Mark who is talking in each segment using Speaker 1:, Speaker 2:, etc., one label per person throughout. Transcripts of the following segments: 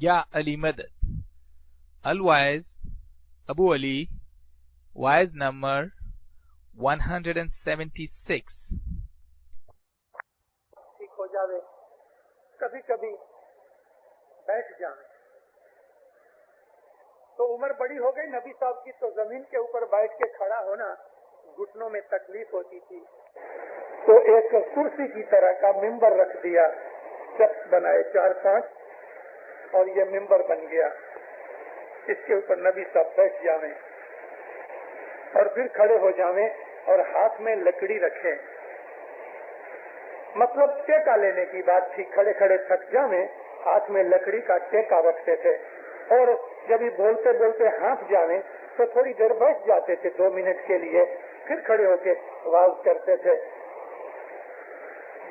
Speaker 1: یا علی مدد. الوائز ابو علی wise number 176.
Speaker 2: ٹھیک ہو جاوے. کبھی کبھی بیٹھ جائیں تو عمر بڑی ہو گئی نبی صاحب کی، تو زمین کے اوپر بیٹھ کے کھڑا ہونا گھٹنوں میں تکلیف ہوتی تھی، تو ایک کرسی کی طرح کا ممبر رکھ دیا، چپس بنائے 4-5 اور یہ ممبر بن گیا. اس کے اوپر نبی صاحب بیٹھ جاویں اور پھر کھڑے ہو جاویں اور ہاتھ میں لکڑی رکھیں. مطلب ٹیکا لینے کی بات تھی. کھڑے کھڑے تھک جاویں، ہاتھ میں لکڑی کا ٹیکا رکھتے تھے، اور جب یہ بولتے بولتے ہانف جاویں تو تھوڑی دیر بیٹھ جاتے تھے 2 منٹ کے لیے، پھر کھڑے ہو کے واز کرتے تھے.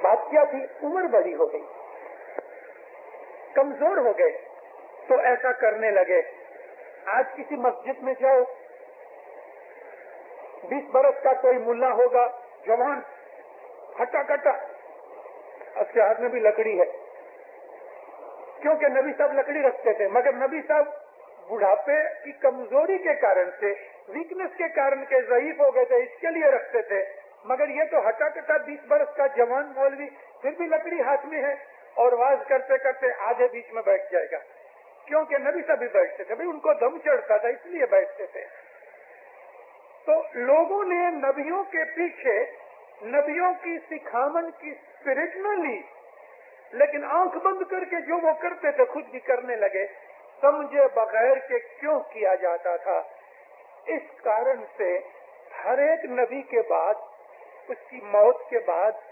Speaker 2: بات کیا تھی؟ عمر بڑی ہو گئی، کمزور ہو گئے، تو ایسا کرنے لگے. آج کسی مسجد میں جاؤ، 20 برس کا کوئی ملا ہوگا، جوان ہٹا کٹا، اس کے ہاتھ میں بھی لکڑی ہے، کیونکہ نبی صاحب لکڑی رکھتے تھے. مگر نبی صاحب بڑھاپے کی کمزوری کے کارن سے، ویکنس کے کارن کے ضعیف ہو گئے تھے، اس کے لیے رکھتے تھے. مگر یہ تو ہٹا کٹا 20 برس کا جوان مولوی پھر بھی لکڑی ہاتھ میں ہے اور واز کرتے کرتے آدھے بیچ میں بیٹھ جائے گا، کیونکہ نبی صاحب بھی بیٹھتے تھے. بھائی ان کو دم چڑھتا تھا اس لیے بیٹھتے تھے. تو لوگوں نے نبیوں کے پیچھے نبیوں کی سکھامن کی اسپرٹ نہ لی، لیکن آنکھ بند کر کے جو وہ کرتے تھے خود بھی کرنے لگے، سمجھے بغیر کہ کیوں کیا جاتا تھا. اس کارن سے ہر ایک نبی کے بعد، اس کی موت کے بعد،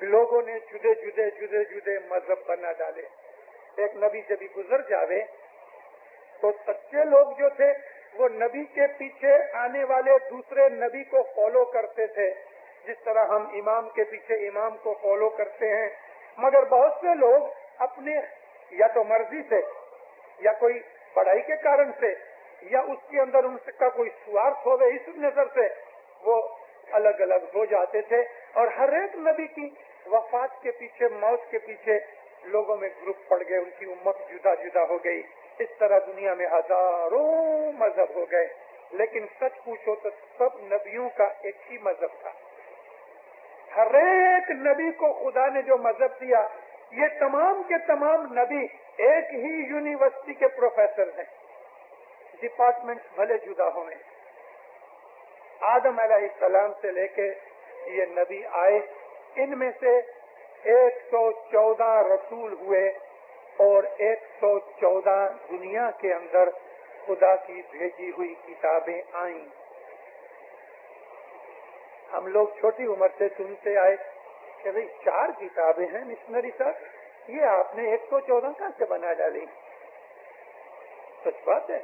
Speaker 2: لوگوں نے جدے مذہب بنا ڈالے. ایک نبی جب بھی گزر جاوے تو سچے لوگ جو تھے وہ نبی کے پیچھے آنے والے دوسرے نبی کو فالو کرتے تھے، جس طرح ہم امام کے پیچھے امام کو فالو کرتے ہیں. مگر بہت سے لوگ اپنے یا تو مرضی سے یا کوئی پڑھائی کے کارن سے یا اس کے اندر ان کا کوئی سوارتھ ہوگا، اس نظر سے وہ الگ الگ ہو جاتے تھے. اور ہر ایک نبی کی وفات کے پیچھے، موت کے پیچھے لوگوں میں گروپ پڑ گئے، ان کی امت جدا جدا ہو گئی. اس طرح دنیا میں ہزاروں مذہب ہو گئے، لیکن سچ پوچھو تو سب نبیوں کا ایک ہی مذہب تھا. ہر ایک نبی کو خدا نے جو مذہب دیا، یہ تمام کے تمام نبی ایک ہی یونیورسٹی کے پروفیسر ہیں، ڈپارٹمنٹس بھلے جدا ہوئے. آدم علیہ السلام سے لے کے یہ نبی آئے، ان میں سے 114 رسول ہوئے اور 114 دنیا کے اندر خدا کی بھیجی ہوئی کتابیں آئیں. ہم لوگ چھوٹی عمر سے سنتے آئے کہ بھئی 4 کتابیں ہیں مشنری صاحب، یہ آپ نے 114 کہاں سے بنا ڈالی؟ سچ بات ہے.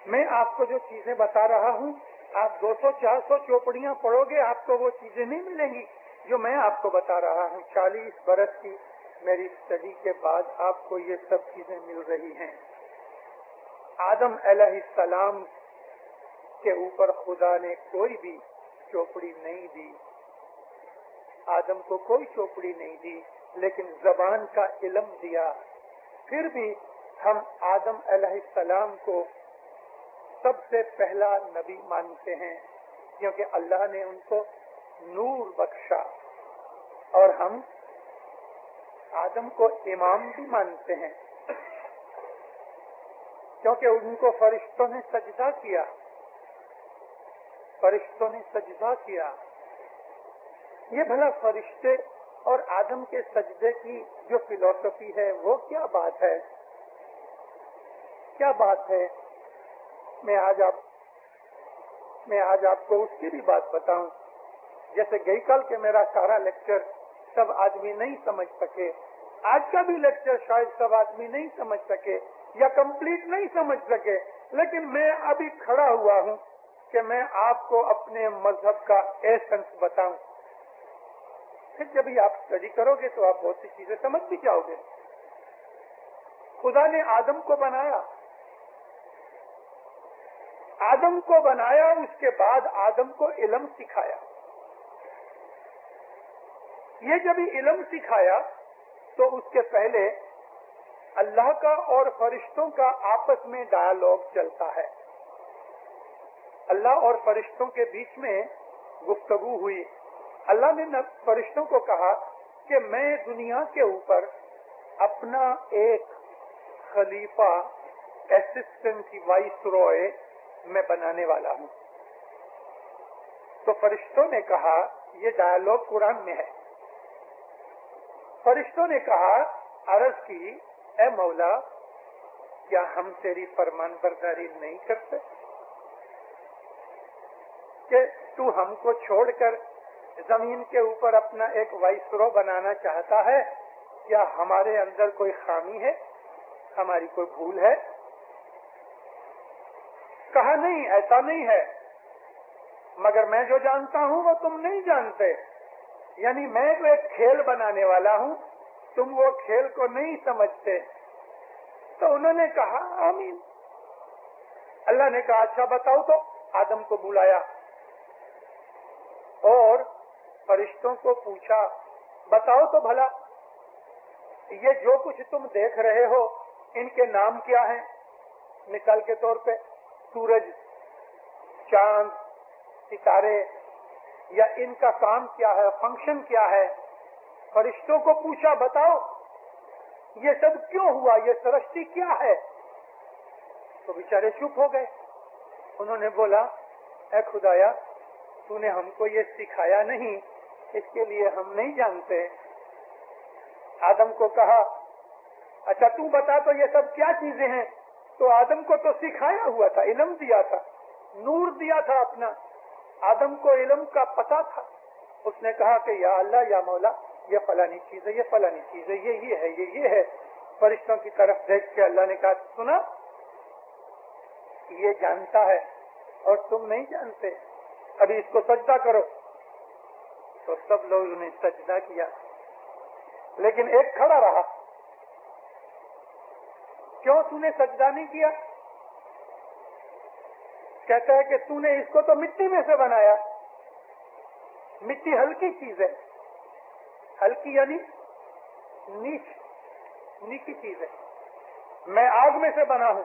Speaker 2: میں آپ کو جو چیزیں بتا رہا ہوں، آپ 200-400 چوپڑیاں پڑھو گے، آپ کو وہ چیزیں نہیں ملیں گی جو میں آپ کو بتا رہا ہوں. 40 برس کی میری اسٹڈی کے بعد آپ کو یہ سب چیزیں مل رہی ہیں. آدم علیہ السلام کے اوپر خدا نے کوئی بھی چوپڑی نہیں دی، آدم کو کوئی چوپڑی نہیں دی، لیکن زبان کا علم دیا. پھر بھی ہم آدم علیہ السلام کو سب سے پہلا نبی مانتے ہیں، کیونکہ اللہ نے ان کو نور بخشا. اور ہم آدم کو امام بھی مانتے ہیں، کیونکہ ان کو فرشتوں نے سجدہ کیا. فرشتوں نے سجدہ کیا. یہ بھلا فرشتے اور آدم کے سجدے کی جو فلسفی ہے وہ کیا بات ہے؟ کیا بات ہے؟ میں آج آپ کو اس کی بھی بات بتاؤں. جیسے گئی کل کے میرا سارا لیکچر سب آدمی نہیں سمجھ سکے، آج کا بھی لیکچر شاید سب آدمی نہیں سمجھ سکے یا کمپلیٹ نہیں سمجھ سکے، لیکن میں ابھی کھڑا ہوا ہوں کہ میں آپ کو اپنے مذہب کا ایسنس بتاؤں. پھر جب آپ اسٹڈی کرو گے تو آپ بہت سی چیزیں سمجھ بھی جاؤ گے. خدا نے آدم کو بنایا، آدم کو بنایا، اس کے بعد آدم کو علم سکھایا. یہ جب علم سکھایا تو اس کے پہلے اللہ کا اور فرشتوں کا آپس میں ڈائیلاگ چلتا ہے. اللہ اور فرشتوں کے بیچ میں گفتگو ہوئی. اللہ نے فرشتوں کو کہا کہ میں دنیا کے اوپر اپنا ایک خلیفہ اسسٹنٹ وائس رائے میں بنانے والا ہوں. تو فرشتوں نے کہا، یہ ڈائیلاگ قرآن میں ہے. فرشتوں نے کہا، عرض کی، اے مولا کیا ہم تیری فرمان برداری نہیں کرتے کہ تو ہم کو چھوڑ کر زمین کے اوپر اپنا ایک وائسرو بنانا چاہتا ہے؟ کیا ہمارے اندر کوئی خامی ہے، ہماری کوئی بھول ہے؟ کہا نہیں، ایسا نہیں ہے، مگر میں جو جانتا ہوں وہ تم نہیں جانتے. یعنی میں جو ایک کھیل بنانے والا ہوں، تم وہ کھیل کو نہیں سمجھتے. تو انہوں نے کہا آمین. اللہ نے کہا اچھا بتاؤ. تو آدم کو بلایا اور فرشتوں کو پوچھا، بتاؤ تو بھلا یہ جو کچھ تم دیکھ رہے ہو ان کے نام کیا ہیں؟ مثال کے طور پہ سورج، چاند، ستارے، یا ان کا کام کیا ہے، فنکشن کیا ہے؟ فرشتوں کو پوچھا بتاؤ یہ سب کیوں ہوا، یہ سرشٹی کیا ہے؟ تو بیچارے چپ ہو گئے. انہوں نے بولا، اے خدایا تو نے ہم کو یہ سکھایا نہیں، اس کے لیے ہم نہیں جانتے. آدم کو کہا اچھا تو بتا تو یہ سب کیا چیزیں ہیں؟ تو آدم کو تو سکھایا ہوا تھا، علم دیا تھا، نور دیا تھا اپنا. آدم کو علم کا پتہ تھا. اس نے کہا کہ یا اللہ یا مولا یہ فلانی چیز ہے، یہ فلانی چیز ہے، یہ ہے، یہ ہے. فرشتوں کی طرف دیکھ کے اللہ نے کہا سنا، یہ جانتا ہے اور تم نہیں جانتے، ابھی اس کو سجدہ کرو. تو سب لوگوں نے سجدہ کیا، لیکن ایک کھڑا رہا. کیوں تو نے سجدہ نہیں کیا؟ کہتا ہے کہ تو نے اس کو تو مٹی میں سے بنایا. مٹی ہلکی چیز ہے، ہلکی یعنی نیچی چیز ہے. میں آگ میں سے بنا ہوں.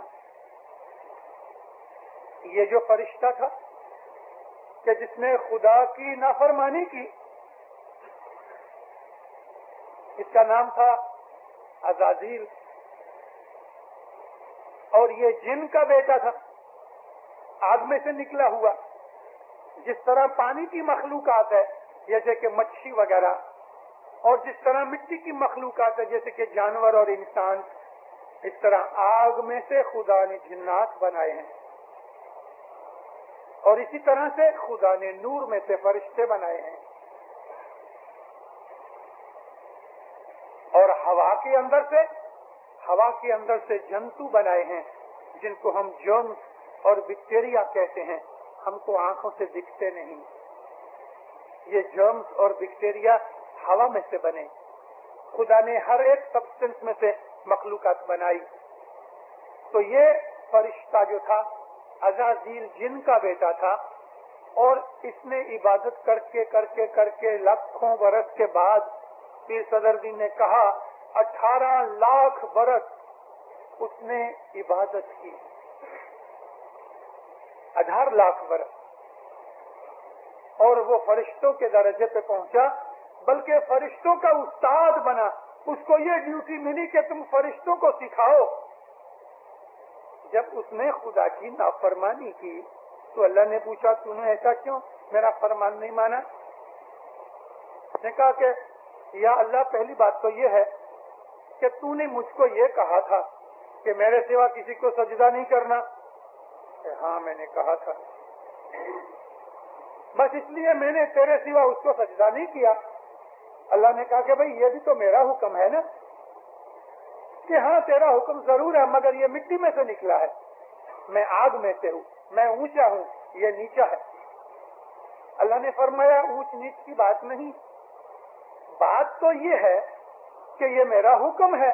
Speaker 2: یہ جو فرشتہ تھا کہ جس نے خدا کی نافرمانی کی، اس کا نام تھا عزازیل، اور یہ جن کا بیٹا تھا، آگ میں سے نکلا ہوا. جس طرح پانی کی مخلوقات ہے جیسے کہ مچھی وغیرہ، اور جس طرح مٹی کی مخلوقات ہے جیسے کہ جانور اور انسان، اس طرح آگ میں سے خدا نے جنات بنائے ہیں. اور اسی طرح سے خدا نے نور میں سے فرشتے بنائے ہیں. اور ہوا کے اندر سے جنتو بنائے ہیں جن کو ہم جرمز اور بیکٹیریا کہتے ہیں. ہم کو آنکھوں سے دکھتے نہیں. یہ جرمز اور بیکٹیریا ہوا میں سے بنے. خدا نے ہر ایک سبسٹنس میں سے مخلوقات بنائی. تو یہ فرشتہ جو تھا عزازیل جن کا بیٹا تھا، اور اس نے عبادت کر کے لاکھوں برس کے بعد پیر صدر دین نے کہا 18 لاکھ برس اس نے عبادت کی. 18 لاکھ برس. اور وہ فرشتوں کے درجے پہ پہنچا، بلکہ فرشتوں کا استاد بنا. اس کو یہ ڈیوٹی ملی کہ تم فرشتوں کو سکھاؤ. جب اس نے خدا کی نافرمانی کی تو اللہ نے پوچھا تو نے ایسا کیوں میرا فرمان نہیں مانا؟ اس نے کہا کہ یا اللہ پہلی بات تو یہ ہے کہ تو نے مجھ کو یہ کہا تھا کہ میرے سوا کسی کو سجدہ نہیں کرنا. ہاں میں نے کہا تھا، بس اس لیے میں نے تیرے سوا اس کو سجدہ نہیں کیا. اللہ نے کہا کہ بھئی یہ بھی تو میرا حکم ہے نا، کہ ہاں تیرا حکم ضرور ہے مگر یہ مٹی میں سے نکلا ہے، میں آگ میں سے ہوں، میں اونچا ہوں، یہ نیچا ہے. اللہ نے فرمایا اونچ نیچ کی بات نہیں، بات تو یہ ہے کہ یہ میرا حکم ہے.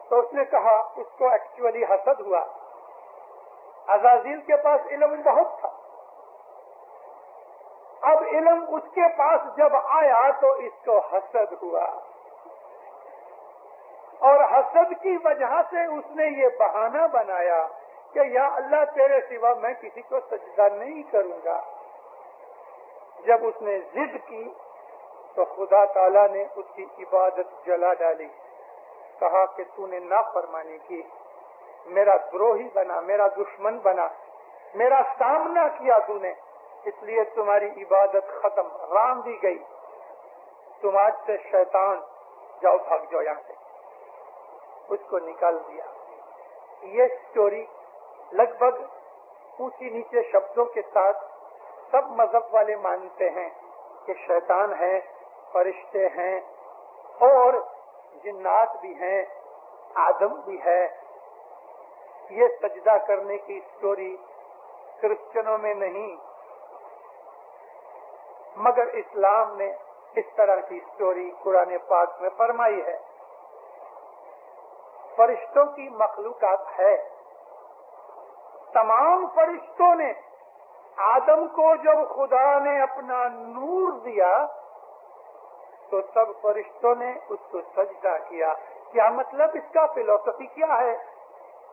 Speaker 2: تو اس نے کہا، اس کو ایکچولی حسد ہوا. عزازیل کے پاس علم بہت تھا. اب علم اس کے پاس جب آیا تو اس کو حسد ہوا. اور حسد کی وجہ سے اس نے یہ بہانہ بنایا کہ یا اللہ تیرے سوا میں کسی کو سجدہ نہیں کروں گا. جب اس نے ضد کی تو خدا تعالیٰ نے اس کی عبادت جلا ڈالی. کہا کہ تو نے نافرمانی کی، میرا دروہی بنا، میرا دشمن بنا، میرا سامنا کیا تو نے، اس لیے تمہاری عبادت ختم، رام دی گئی. تم آج سے شیطان، جاؤ بھاگ جاؤ یہاں سے. اس کو نکال دیا. یہ سٹوری لگ بھگ اونچی نیچے شبدوں کے ساتھ سب مذہب والے مانتے ہیں کہ شیطان ہے، فرشتے ہیں اور جنات بھی ہیں، آدم بھی ہے. یہ سجدہ کرنے کی سٹوری کرسچنوں میں نہیں، مگر اسلام نے اس طرح کی سٹوری قرآن پاک میں فرمائی ہے. فرشتوں کی مخلوقات ہے. تمام فرشتوں نے آدم کو جب خدا نے اپنا نور دیا تو سب فرشتوں نے اس کو سجدہ کیا. کیا مطلب اس کا؟ فلسفی کیا ہے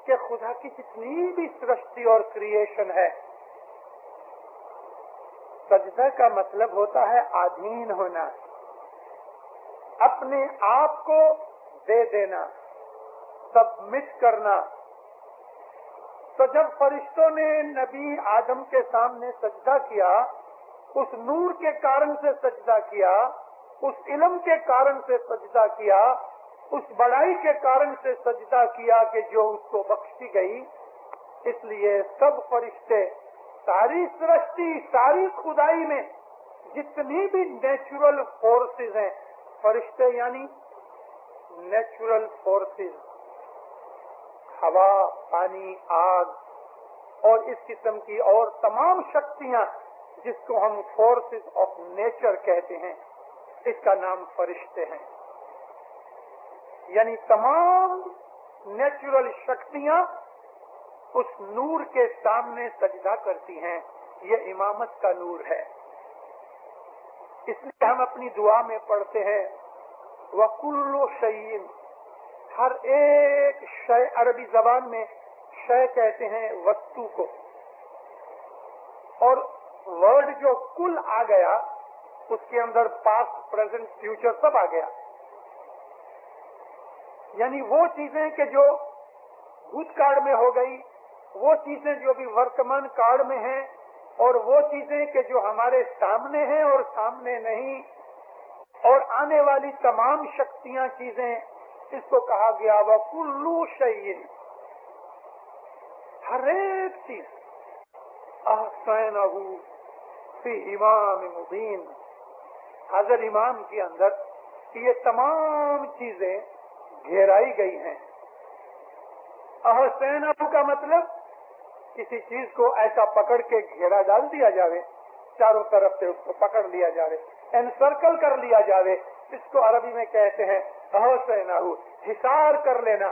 Speaker 2: کہ خدا کی جتنی بھی سرشتی اور کریشن ہے، سجدہ کا مطلب ہوتا ہے آدھین ہونا، اپنے آپ کو دے دینا، سبمٹ کرنا. تو جب فرشتوں نے نبی آدم کے سامنے سجدہ کیا، اس نور کے کارن سے سجدہ کیا، اس علم کے کارن سے سجدہ کیا، اس بڑائی کے کارن سے سجدہ کیا کہ جو اس کو بخشی گئی. اس لیے سب فرشتے، ساری سرشتی، ساری خدائی میں جتنی بھی نیچرل فورسز ہیں، فرشتے یعنی نیچرل فورسز، ہوا، پانی، آگ اور اس قسم کی اور تمام شکتیاں جس کو ہم فورسز آف نیچر کہتے ہیں، اس کا نام فرشتے ہیں. یعنی تمام نیچرل شکتیاں اس نور کے سامنے سجدہ کرتی ہیں. یہ امامت کا نور ہے. اس لیے ہم اپنی دعا میں پڑھتے ہیں وَكُلُّ شَيْءٍ، ہر ایک شے، عربی زبان میں شے کہتے ہیں وستو کو، اور ورڈ جو کل آ گیا اس کے اندر پاسٹ، پریزنٹ، فیوچر سب آ گیا. یعنی وہ چیزیں کہ جو بھوت کاળ میں ہو گئی، وہ چیزیں جو بھی ورتمان کاળ میں ہیں، اور وہ چیزیں کہ جو ہمارے سامنے ہیں اور سامنے نہیں، اور آنے والی تمام شکتیاں، چیزیں، اس کو کہا گیا وَكُلُّ شَيْءٍ، ہر ایک چیز أَحْصَيْنَاهُ فِي إِمَامٍ مُبِينٍ، حضر امام کے اندر یہ تمام چیزیں گھیرائی گئی ہیں. أَحْصَيْنَاهُ کا مطلب کسی چیز کو ایسا پکڑ کے گھیرا ڈال دیا جاوے، چاروں طرف سے اس کو پکڑ لیا جاوے، انسرکل کر لیا جاوے. اس کو عربی میں کہتے ہیں أَحْصَيْنَاهُ، حصار کر لینا،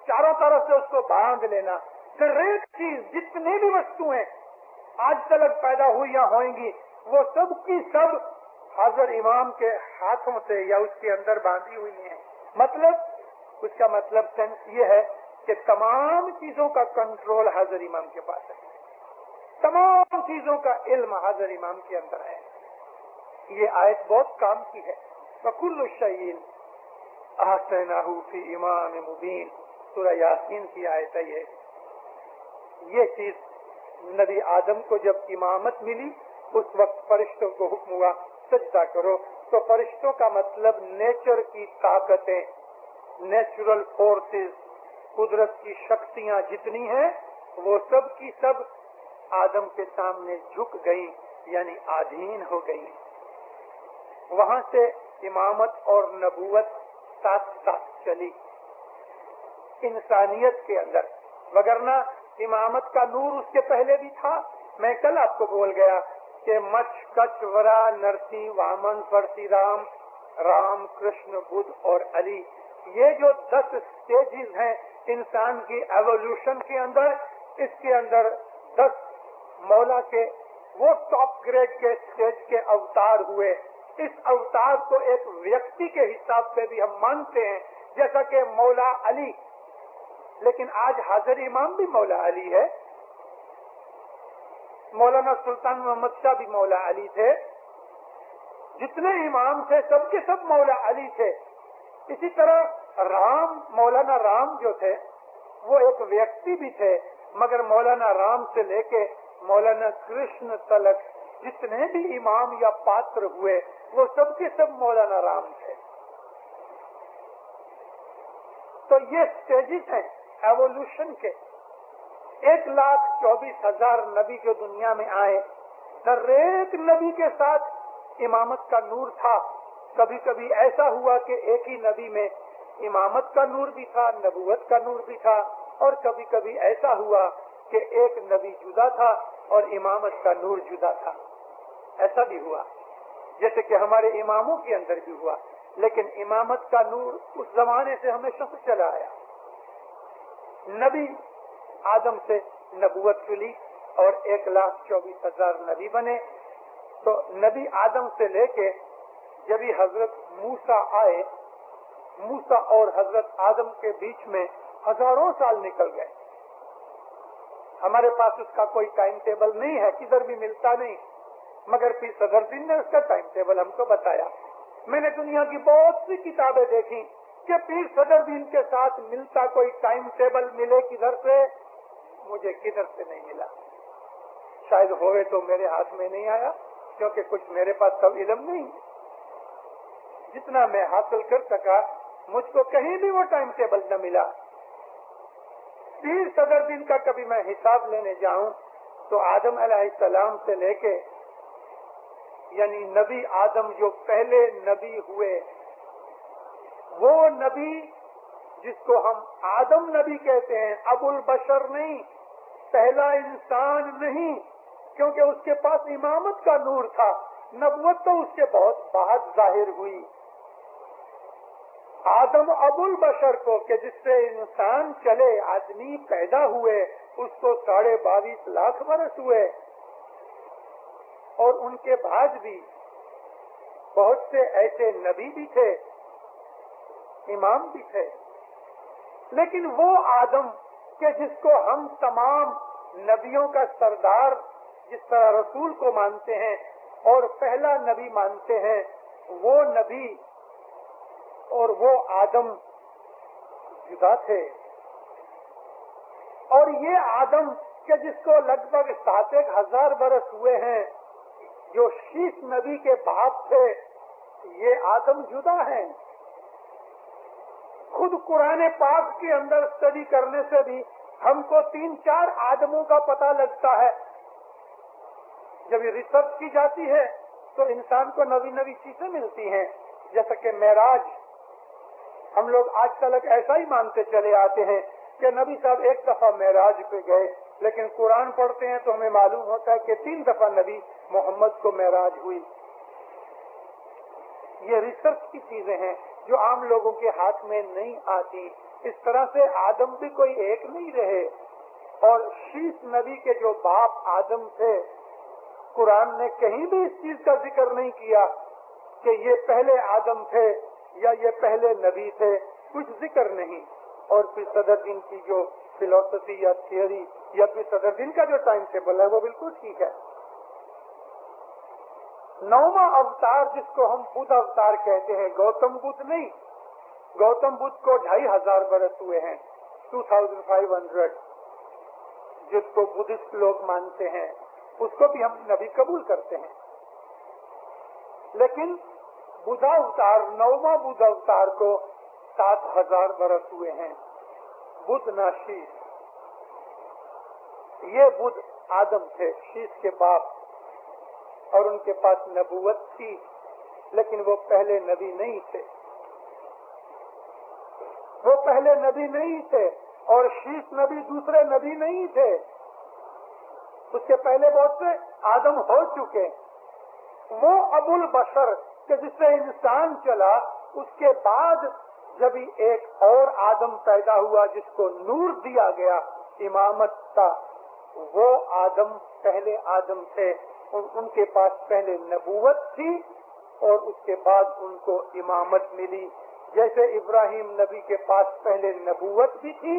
Speaker 2: چاروں طرف سے اس کو باندھ لینا. ہر ایک چیز، جتنی بھی وستویں آج تک پیدا ہوئی یا ہوئیں گی، وہ سب کی سب حضر امام کے ہاتھوں سے یا اس کے اندر باندھی ہوئی ہیں. مطلب اس کا مطلب سینس یہ ہے کہ تمام چیزوں کا کنٹرول حضر امام کے پاس ہے، تمام چیزوں کا علم حضر امام کے اندر ہے. یہ آیت بہت کام کی ہے. وَكُلُّ شَيْءٍ أَحْصَيْنَاهُ فِي إِمَامٍ مُبِينٍ، سورہ یاسین کی آیت ہے. یہ چیز نبی آدم کو جب امامت ملی، اس وقت فرشتوں کو حکم ہوا سجدہ کرو. تو فرشتوں کا مطلب نیچر کی طاقتیں، نیچرل فورسز، قدرت کی شکتیاں جتنی ہیں وہ سب کی سب آدم کے سامنے جھک گئیں، یعنی آدھین ہو گئیں. وہاں سے امامت اور نبوت ساتھ ساتھ چلی انسانیت کے اندر، وگرنہ امامت کا نور اس کے پہلے بھی تھا. میں کل آپ کو بول گیا کہ مچ، کچ، ورا، نرسی، وامن، پرسی رام، رام، کرشن، بدھ اور علی، یہ جو 10 سٹیجز ہیں انسان کی ایوولوشن کے اندر، اس کے اندر 10 مولا کے وہ ٹاپ گریڈ کے سٹیج کے اوتار ہوئے. اس اوتار کو ایک ویکتی کے حساب سے بھی ہم مانتے ہیں جیسا کہ مولا علی، لیکن آج حاضر امام بھی مولا علی ہے، مولانا سلطان محمد شاہ بھی مولا علی تھے، جتنے امام تھے سب کے سب مولا علی تھے۔ اسی طرح رام، مولانا رام جو تھے وہ ایک ویکتی بھی تھے، مگر مولانا رام سے لے کے مولانا کرشن تلک جتنے بھی امام یا پاتر ہوئے وہ سب کے سب مولانا رام تھے۔ تو یہ سٹیجز ہیں ایوولوشن کے۔ 1,24,000 نبی جو دنیا میں آئے، ہر ایک نبی کے ساتھ امامت کا نور تھا۔ کبھی کبھی ایسا ہوا کہ ایک ہی نبی میں امامت کا نور بھی تھا، نبوت کا نور بھی تھا، اور کبھی کبھی ایسا ہوا کہ ایک نبی جدا تھا اور امامت کا نور جدا تھا۔ ایسا بھی ہوا، جیسے کہ ہمارے اماموں کے اندر بھی ہوا، لیکن امامت کا نور اس زمانے سے ہمیشہ سے چلا آیا۔ نبی آدم سے نبوت ملی اور 1,24,000 نبی بنے۔ تو نبی آدم سے لے کے جب حضرت موسیٰ آئے، موسیٰ اور حضرت آدم کے بیچ میں ہزاروں سال نکل گئے۔ ہمارے پاس اس کا کوئی ٹائم ٹیبل نہیں ہے، کدھر بھی ملتا نہیں، مگر پیر صدر دین نے اس کا ٹائم ٹیبل ہم کو بتایا۔ میں نے دنیا کی بہت سی کتابیں دیکھی کہ پیر صدر دین کے ساتھ ملتا کوئی ٹائم ٹیبل ملے کدھر سے، مجھے کدھر سے نہیں ملا۔ شاید ہوئے تو میرے ہاتھ میں نہیں آیا، کیونکہ کچھ میرے پاس سب علم نہیں۔ جتنا میں حاصل کر سکا مجھ کو کہیں بھی وہ ٹائم ٹیبل نہ ملا۔ پیر صدر دین کا کبھی میں حساب لینے جاؤں تو آدم علیہ السلام سے لے کے، یعنی نبی آدم جو پہلے نبی ہوئے، وہ نبی جس کو ہم آدم نبی کہتے ہیں، ابو البشر نہیں، پہلا انسان نہیں، کیونکہ اس کے پاس امامت کا نور تھا، نبوت تو اس کے بہت بعد ظاہر ہوئی۔ آدم ابو البشر کو، کہ جس سے انسان چلے، آدمی پیدا ہوئے، اس کو 22.5 لاکھ برس ہوئے، اور ان کے بعد بھی بہت سے ایسے نبی بھی تھے، امام بھی تھے، لیکن وہ آدم کہ جس کو ہم تمام نبیوں کا سردار جس طرح رسول کو مانتے ہیں اور پہلا نبی مانتے ہیں، وہ نبی اور وہ آدم جدا تھے۔ اور یہ آدم کہ جس کو لگ بھگ 7,000 برس ہوئے ہیں، جو شیش نبی کے باپ تھے، یہ آدم جدا ہیں۔ خود قرآن پاک کے اندر اسٹڈی کرنے سے بھی ہم کو 3-4 آدموں کا پتہ لگتا ہے۔ جب یہ ریسرچ کی جاتی ہے تو انسان کو نئی نئی چیزیں ملتی ہیں، جیسا کہ معراج۔ ہم لوگ آج تک ایسا ہی مانتے چلے آتے ہیں کہ نبی صاحب ایک دفعہ معراج پہ گئے، لیکن قرآن پڑھتے ہیں تو ہمیں معلوم ہوتا ہے کہ 3 دفعہ نبی محمد کو معراج ہوئی۔ یہ ریسرچ کی چیزیں ہیں جو عام لوگوں کے ہاتھ میں نہیں آتی۔ اس طرح سے آدم بھی کوئی ایک نہیں رہے، اور شیش نبی کے جو باپ آدم تھے، قرآن نے کہیں بھی اس چیز کا ذکر نہیں کیا کہ یہ پہلے آدم تھے یا یہ پہلے نبی تھے، کچھ ذکر نہیں۔ اور پھر صدر دین کی جو فلسفی یا تھیوری یا پھر صدر دین کا جو ٹائم ٹیبل ہے وہ بالکل ٹھیک ہے۔ 9واں اوتار جس کو ہم بدھ اوتار کہتے ہیں، گوتم بدھ نہیں، گوتم بدھ کو 2,500 برس ہوئے ہیں، 2500، جس کو بدھسٹ لوگ مانتے ہیں، اس کو بھی ہم نبی قبول کرتے ہیں۔ لیکن بدھا اوتار، 9واں بدھ اوتار کو 7,000 برس ہوئے ہیں، بدھ ناشیس۔ یہ بدھ آدم تھے، شیش کے باپ، اور ان کے پاس نبوت تھی، لیکن وہ پہلے نبی نہیں تھے، وہ پہلے نبی نہیں تھے، اور شیش نبی دوسرے نبی نہیں تھے، اس کے پہلے بہت سے آدم ہو چکے۔ وہ ابو البشر کہ جس سے انسان چلا، اس کے بعد جب ایک اور آدم پیدا ہوا جس کو نور دیا گیا امامت کا، وہ آدم پہلے آدم تھے، ان کے پاس پہلے نبوت تھی اور اس کے بعد ان کو امامت ملی۔ جیسے ابراہیم نبی کے پاس پہلے نبوت بھی تھی،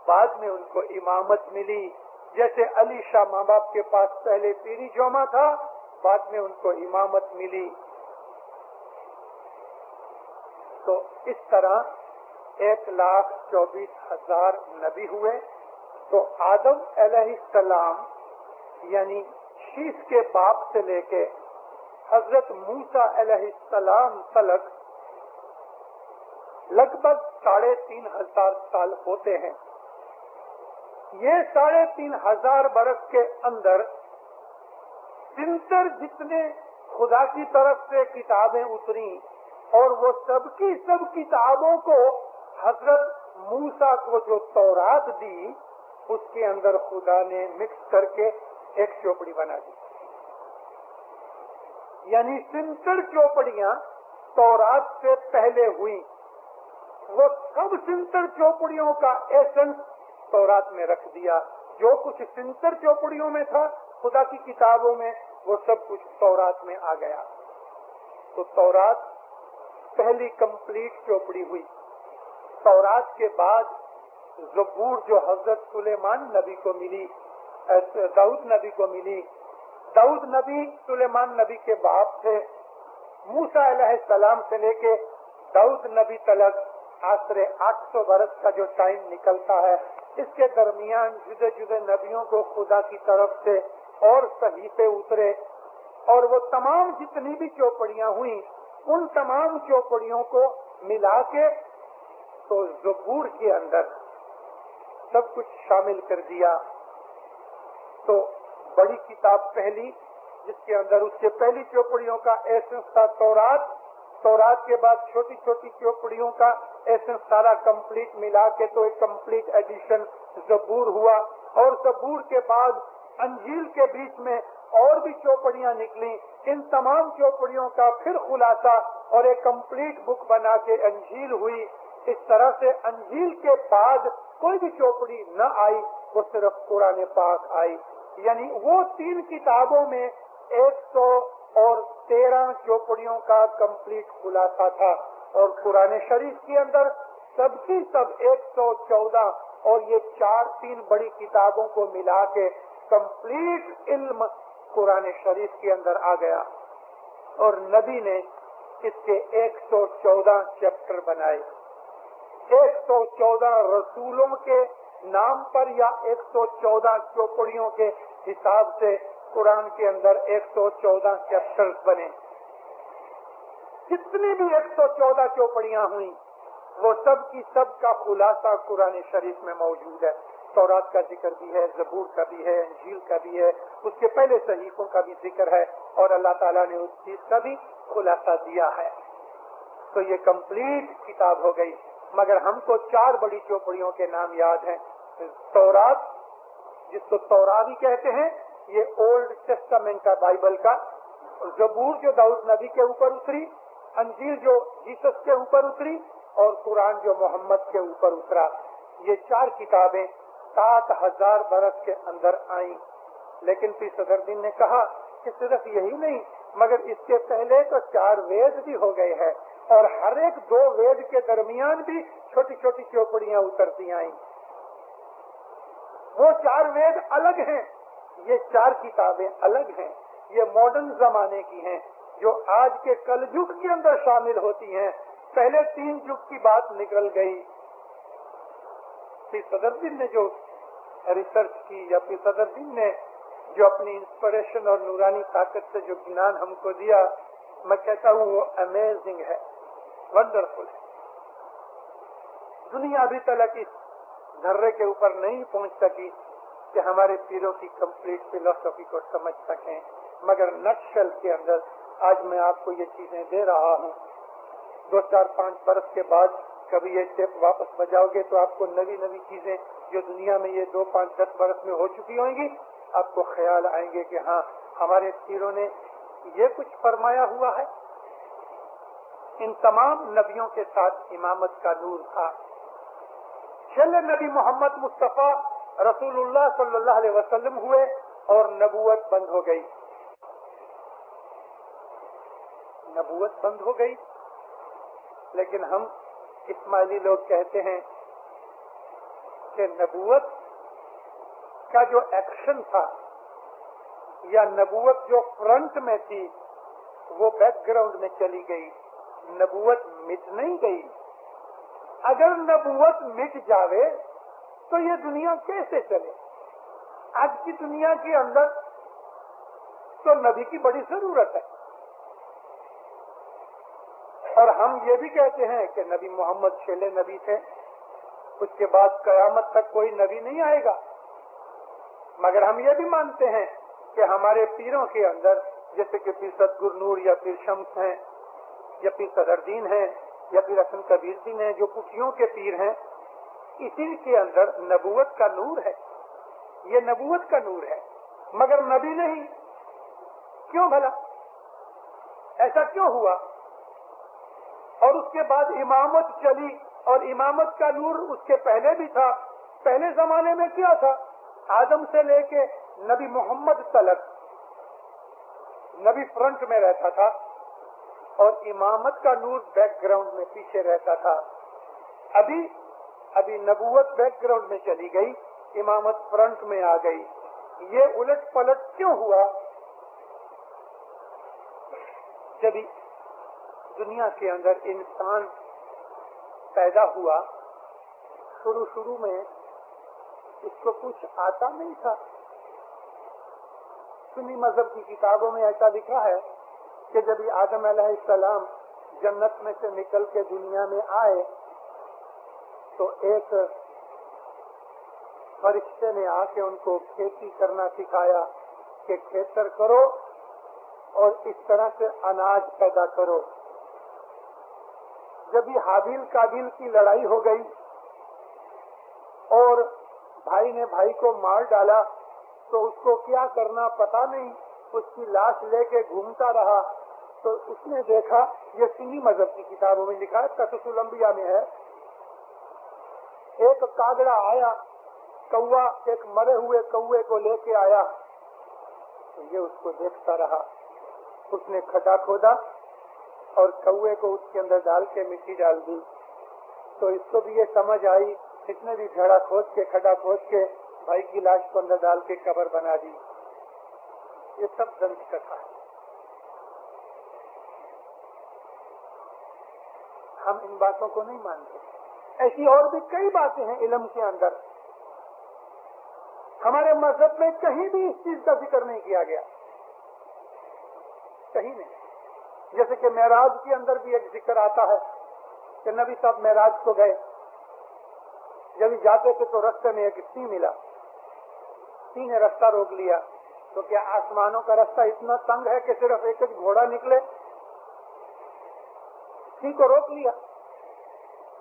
Speaker 2: بعد میں ان کو امامت ملی، جیسے علی شاہ ماں باپ کے پاس پہلے پیری جوما تھا، بعد میں ان کو امامت ملی۔ تو اس طرح 1,24,000 نبی ہوئے۔ تو آدم علیہ السلام یعنی شیش کے باپ سے لے کے حضرت موسیٰ علیہ السلام تلک لگ بھگ 3,500 سال ہوتے ہیں۔ یہ 3,500 برس کے اندر 70 جتنے خدا کی طرف سے کتابیں اتری، اور وہ سب کی سب کتابوں کو حضرت موسیٰ کو جو تورات دی، اس کے اندر خدا نے مکس کر کے ایک چوپڑی بنا دی۔ یعنی 70 چوپڑیاں تورات سے پہلے ہوئی، وہ سب 70 چوپڑیوں کا ایسنس تورات میں رکھ دیا۔ جو کچھ 70 چوپڑیوں میں تھا خدا کی کتابوں میں، وہ سب کچھ تورات میں آ گیا۔ تو تورات پہلی کمپلیٹ چوپڑی ہوئی۔ تورات کے بعد زبور جو حضرت سلیمان نبی کو ملی، داؤد نبی کو ملی۔ داؤد نبی سلیمان نبی کے باپ تھے۔ موسیٰ علیہ السلام سے لے کے داؤد نبی تلک آسرے 800 برس کا جو ٹائم نکلتا ہے، اس کے درمیان جدے جدے نبیوں کو خدا کی طرف سے اور صحیفے اترے، اور وہ تمام جتنی بھی چوپڑیاں ہوئیں، ان تمام چوپڑیوں کو ملا کے تو زبور کے اندر سب کچھ شامل کر دیا۔ تو بڑی کتاب پہلی، جس کے اندر اس کے پہلی چوپڑیوں کا ایسنس تھا تورات، تورات کے بعد چھوٹی چھوٹی چوپڑیوں کا ایسنس سارا کمپلیٹ ملا کے تو ایک کمپلیٹ ایڈیشن زبور ہوا، اور زبور کے بعد انجیل کے بیچ میں اور بھی چوپڑیاں نکلی۔ ان تمام چوپڑیوں کا پھر خلاصہ اور ایک کمپلیٹ بک بنا کے انجیل ہوئی۔ اس طرح سے انجیل کے بعد کوئی بھی چوپڑی نہ آئی، وہ صرف قرآن پاک آئی۔ یعنی وہ 3 کتابوں میں 113 چوپڑیوں کا کمپلیٹ خلاصہ تھا، اور قرآن شریف کے اندر سب کی سب 114، اور یہ 3 بڑی کتابوں کو ملا کے کمپلیٹ علم قرآن شریف کے اندر آ گیا۔ اور نبی نے اس کے 114 چیپٹر بنائے۔ 114 رسولوں کے نام پر یا 114 چوپڑیوں کے حساب سے قرآن کے اندر 114 چیپٹر بنے۔ جتنی بھی 114 چوپڑیاں ہوئیں، وہ سب کی سب کا خلاصہ قرآن شریف میں موجود ہے۔ تورات کا ذکر بھی ہے، زبور کا بھی ہے، انجیل کا بھی ہے، اس کے پہلے صحیفوں کا بھی ذکر ہے، اور اللہ تعالیٰ نے اس چیز کا بھی خلاصہ دیا ہے۔ تو یہ کمپلیٹ کتاب ہو گئی۔ مگر ہم کو 4 بڑی چوپڑیوں کے نام یاد ہیں۔ تورات، جس کو تورابی کہتے ہیں، یہ اولڈ ٹیسٹامنٹ کا بائبل کا، زبور جو داؤد نبی کے اوپر اتری، انجیل جو جیسس کے اوپر اتری، اور قرآن جو محمد کے اوپر اترا۔ یہ 4 کتابیں 7,000 برس کے اندر آئیں۔ لیکن پھر صدر دین نے کہا کہ صرف یہی نہیں، مگر اس کے پہلے تو 4 وید بھی ہو گئے ہیں، اور ہر ایک 2 وید کے درمیان بھی چھوٹی چھوٹی چوپڑیاں اترتی آئیں۔ وہ 4 وید الگ ہیں، یہ 4 کتابیں الگ ہیں، یہ ماڈرن زمانے کی ہیں، جو آج کے کل یگ کے اندر شامل ہوتی ہیں۔ پہلے 3 یگ کی بات نکل گئی۔ پھر صدر دین نے جو ریسرچ کی، یا پھر صدر دین نے جو اپنی انسپریشن اور نورانی طاقت سے جو گنان ہم کو دیا، میں کہتا ہوں وہ امیزنگ ہے، ونڈرفل ہے۔ دنیا ابھی تک اس ذرے کے اوپر نہیں پہنچ سکی کہ ہمارے پیروں کی کمپلیٹ فلسفی کو سمجھ سکیں، مگر نٹشل کے اندر آج میں آپ کو یہ چیزیں دے رہا ہوں۔ 2 4 5 برس کے بعد کبھی یہ ٹیپ واپس بجاؤ گے تو آپ کو نئی نئی چیزیں جو دنیا میں یہ 2 5 10 برس میں ہو چکی ہوں گی، آپ کو خیال آئیں گے کہ ہاں ہمارے پیروں نے یہ کچھ فرمایا ہوا ہے۔ ان تمام نبیوں کے ساتھ امامت کا نور تھا۔ چھلے نبی محمد مصطفیٰ رسول اللہ صلی اللہ علیہ وسلم ہوئے اور نبوت بند ہو گئی۔ نبوت بند ہو گئی لیکن ہم اسماعیلی لوگ کہتے ہیں کہ نبوت کا جو ایکشن تھا یا نبوت جو فرنٹ میں تھی وہ بیک گراؤنڈ میں چلی گئی، نبوت مٹ نہیں گئی۔ اگر نبوت مٹ جاوے تو یہ دنیا کیسے چلے؟ آج کی دنیا کے اندر تو نبی کی بڑی ضرورت ہے، اور ہم یہ بھی کہتے ہیں کہ نبی محمد چھیلے نبی تھے، اس کے بعد قیامت تک کوئی نبی نہیں آئے گا۔ مگر ہم یہ بھی مانتے ہیں کہ ہمارے پیروں کے اندر جیسے کہ پیر صدگور نور یا پیر شمس ہیں یا پیر صدردین ہیں یا پیر حسن کبیر دین ہیں، جو کٹیوں کے پیر ہیں، اسی کے اندر نبوت کا نور ہے، یہ نبوت کا نور ہے، مگر نبی نہیں۔ کیوں بھلا ایسا کیوں ہوا؟ اور اس کے بعد امامت چلی، اور امامت کا نور اس کے پہلے بھی تھا۔ پہلے زمانے میں کیا تھا؟ آدم سے لے کے نبی محمد تلک نبی فرنٹ میں رہتا تھا اور امامت کا نور بیک گراؤنڈ میں پیچھے رہتا تھا۔ ابھی نبوت بیک گراؤنڈ میں چلی گئی، امامت فرنٹ میں آ گئی۔ یہ الٹ پلٹ کیوں ہوا؟ جب دنیا کے اندر انسان پیدا ہوا، شروع میں اس کو کچھ آتا نہیں تھا۔ سنی مذہب کی کتابوں میں ایسا لکھا ہے کہ جب آدم علیہ السلام جنت میں سے نکل کے دنیا میں آئے تو ایک فرشتے نے آ کے ان کو کھیتی کرنا سکھایا کہ کھیتر کرو اور اس طرح سے اناج پیدا کرو۔ جب حابیل کابیل کی لڑائی ہو گئی اور بھائی نے بھائی کو مار ڈالا تو اس کو کیا کرنا پتا نہیں، اس کی لاش لے کے گھومتا رہا۔ تو اس نے دیکھا، یہ سنی مذہب کی کتابوں میں لکھا ہے، قصص الانبیاء میں ہے، ایک کاغڑا آیا، کوا، ایک مرے ہوئے کوے کو لے کے آیا، تو یہ اس کو دیکھتا رہا۔ اس نے کھڈا کھودا اور کوے کو اس کے اندر ڈال کے مٹی ڈال دی۔ تو اس کو بھی یہ سمجھ آئی، اس نے بھی کھڈا کھود کے بھائی کی لاش کو اندر ڈال کے قبر بنا دی۔ یہ سب دنت کتھا ہے۔ ہم ان باتوں کو نہیں مانتے۔ ایسی اور بھی کئی باتیں ہیں علم کے اندر، ہمارے مذہب میں کہیں بھی اس چیز کا ذکر نہیں کیا گیا، کہیں نہیں۔ جیسے کہ معراج کے اندر بھی ایک ذکر آتا ہے کہ نبی صاحب معراج کو گئے، جب جاتے تھے تو رستے میں ایک سی ملا، سی نے رستہ روک لیا۔ تو کیا آسمانوں کا رستہ اتنا تنگ ہے کہ صرف ایک گھوڑا نکلے؟ سی کو روک لیا۔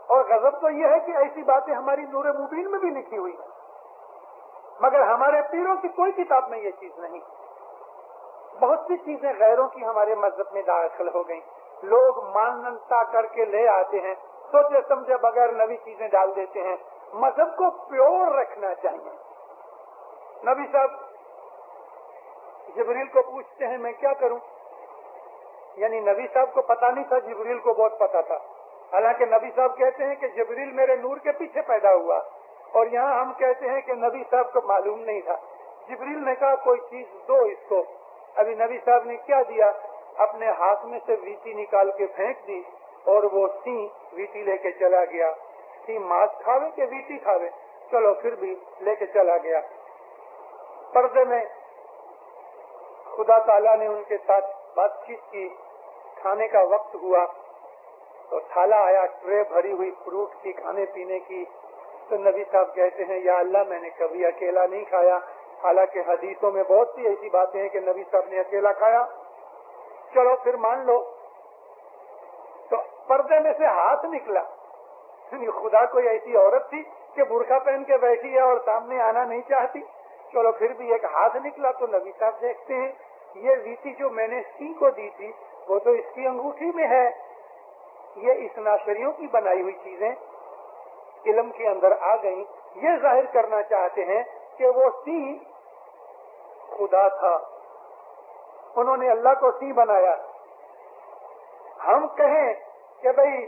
Speaker 2: اور غضب تو یہ ہے کہ ایسی باتیں ہماری نور مبین میں بھی لکھی ہوئی ہیں، مگر ہمارے پیروں کی کوئی کتاب میں یہ چیز نہیں۔ بہت سی چیزیں غیروں کی ہمارے مذہب میں داخل ہو گئیں، لوگ مانتا کر کے لے آتے ہیں، سوچے سمجھے بغیر نئی چیزیں ڈال دیتے ہیں۔ مذہب کو پیور رکھنا چاہیے۔ نبی صاحب جبریل کو پوچھتے ہیں میں کیا کروں؟ یعنی نبی صاحب کو پتا نہیں تھا، جبریل کو بہت پتا تھا۔ حالانکہ نبی صاحب کہتے ہیں کہ جبریل میرے نور کے پیچھے پیدا ہوا، اور یہاں ہم کہتے ہیں کہ نبی صاحب کو معلوم نہیں تھا۔ جبریل نے کہا کوئی چیز دو اس کو۔ ابھی نبی صاحب نے کیا دیا؟ اپنے ہاتھ میں سے ویٹی نکال کے پھینک دی اور وہ سی ویٹی لے کے چلا گیا۔ سی ماس کھاوے کہ ویٹی کھاوے، چلو پھر بھی لے کے چلا گیا۔ پردے میں خدا تعالیٰ نے ان کے ساتھ بات چیت کی، کھانے کا وقت ہوا تو تھالا آیا، ٹرے بھری ہوئی فروٹ کی، کھانے پینے کی۔ تو نبی صاحب کہتے ہیں یا اللہ میں نے کبھی اکیلا نہیں کھایا، حالانکہ حدیثوں میں بہت سی ایسی باتیں ہیں کہ نبی صاحب نے اکیلا کھایا۔ چلو پھر مان لو۔ تو پردے میں سے ہاتھ نکلا، خدا کوئی ایسی عورت تھی کہ برقع پہن کے بیٹھی ہے اور سامنے آنا نہیں چاہتی؟ چلو پھر بھی ایک ہاتھ نکلا۔ تو نبی صاحب دیکھتے ہیں یہ ویٹی جو میں نے سی کو دی تھی وہ تو اس کی انگوٹھی میں ہے۔ یہ اس ناشریوں کی بنائی ہوئی چیزیں علم کے اندر آ گئیں، یہ ظاہر کرنا چاہتے ہیں کہ وہ سی خدا تھا، انہوں نے اللہ کو سی بنایا۔ ہم کہیں کہ بھئی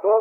Speaker 2: 2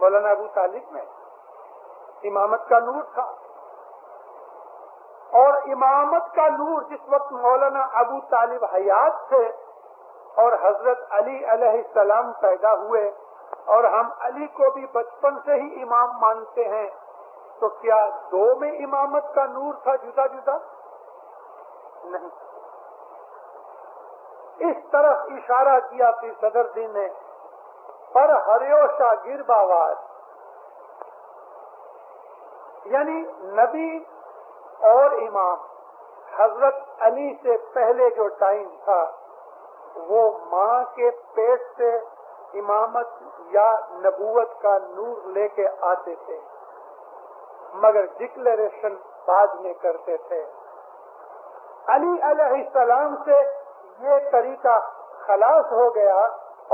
Speaker 2: مولانا ابو طالب میں امامت کا نور تھا. اور امامت کا نور جس وقت مولانا ابو طالب حیات تھے اور حضرت علی علیہ السلام پیدا ہوئے اور ہم علی کو بھی بچپن سے ہی امام مانتے ہیں، تو کیا دو میں امامت کا نور تھا جدا جدا؟ نہیں. اس طرف اشارہ کیا پھر صدر دین نے، پر ہریوشا گر باواز، یعنی نبی اور امام حضرت علی سے پہلے جو ٹائم تھا وہ ماں کے پیٹ سے امامت یا نبوت کا نور لے کے آتے تھے، مگر ڈکلیریشن بعد میں کرتے تھے. علی علیہ السلام سے یہ طریقہ خلاص ہو گیا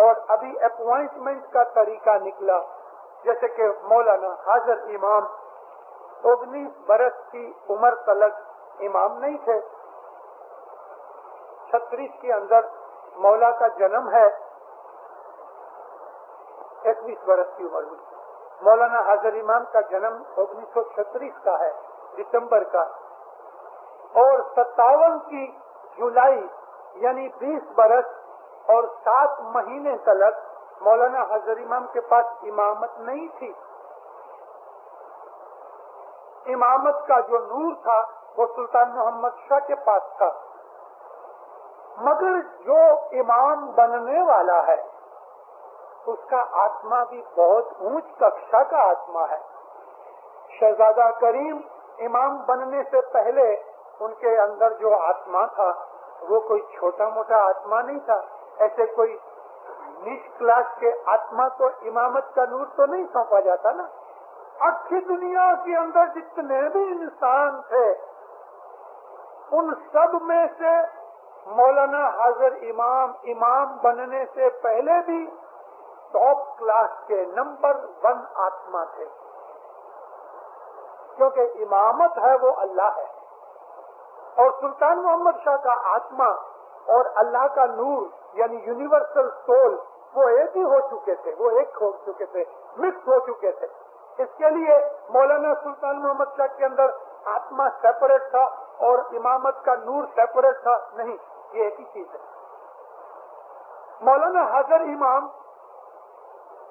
Speaker 2: اور ابھی اپوائنٹمنٹ کا طریقہ نکلا. جیسے کہ مولانا حاضر امام 19 برس کی عمر تلک امام نہیں تھے. 36 کے اندر مولا کا جنم ہے، 21 برس کی عمر میں. مولانا حاضر امام کا جنم 1936 کا ہے، دسمبر کا، اور 57 کی جولائی یعنی 20 برس اور 7 مہینے تلک مولانا حاضر امام کے پاس امامت نہیں تھی. امامت کا جو نور تھا وہ سلطان محمد شاہ کے پاس تھا. مگر جو امام بننے والا ہے اس کا آتما بھی بہت اونچ ککشا کا آتما ہے. شہزادہ کریم امام بننے سے پہلے ان کے اندر جو آتما تھا وہ کوئی چھوٹا موٹا آتما نہیں تھا. ایسے کوئی نیچ کلاس کے آتما کو امامت کا نور تو نہیں سونپا جاتا نا. اچھی دنیا کے اندر جتنے بھی انسان تھے ان سب میں سے مولانا حاضر امام بننے سے پہلے بھی ٹاپ کلاس کے نمبر 1 آتما تھے، کیونکہ امامت ہے وہ اللہ ہے. اور سلطان محمد شاہ کا آتما اور اللہ کا نور یعنی یونیورسل سول وہ ایک ہی ہو چکے تھے، وہ ایک ہو چکے تھے، مکس ہو چکے تھے. اس کے لیے مولانا سلطان محمد شاہ کے اندر آتما سیپریٹ تھا اور امامت کا نور سیپریٹ تھا نہیں، یہ ایک ہی چیز ہے. مولانا حاضر امام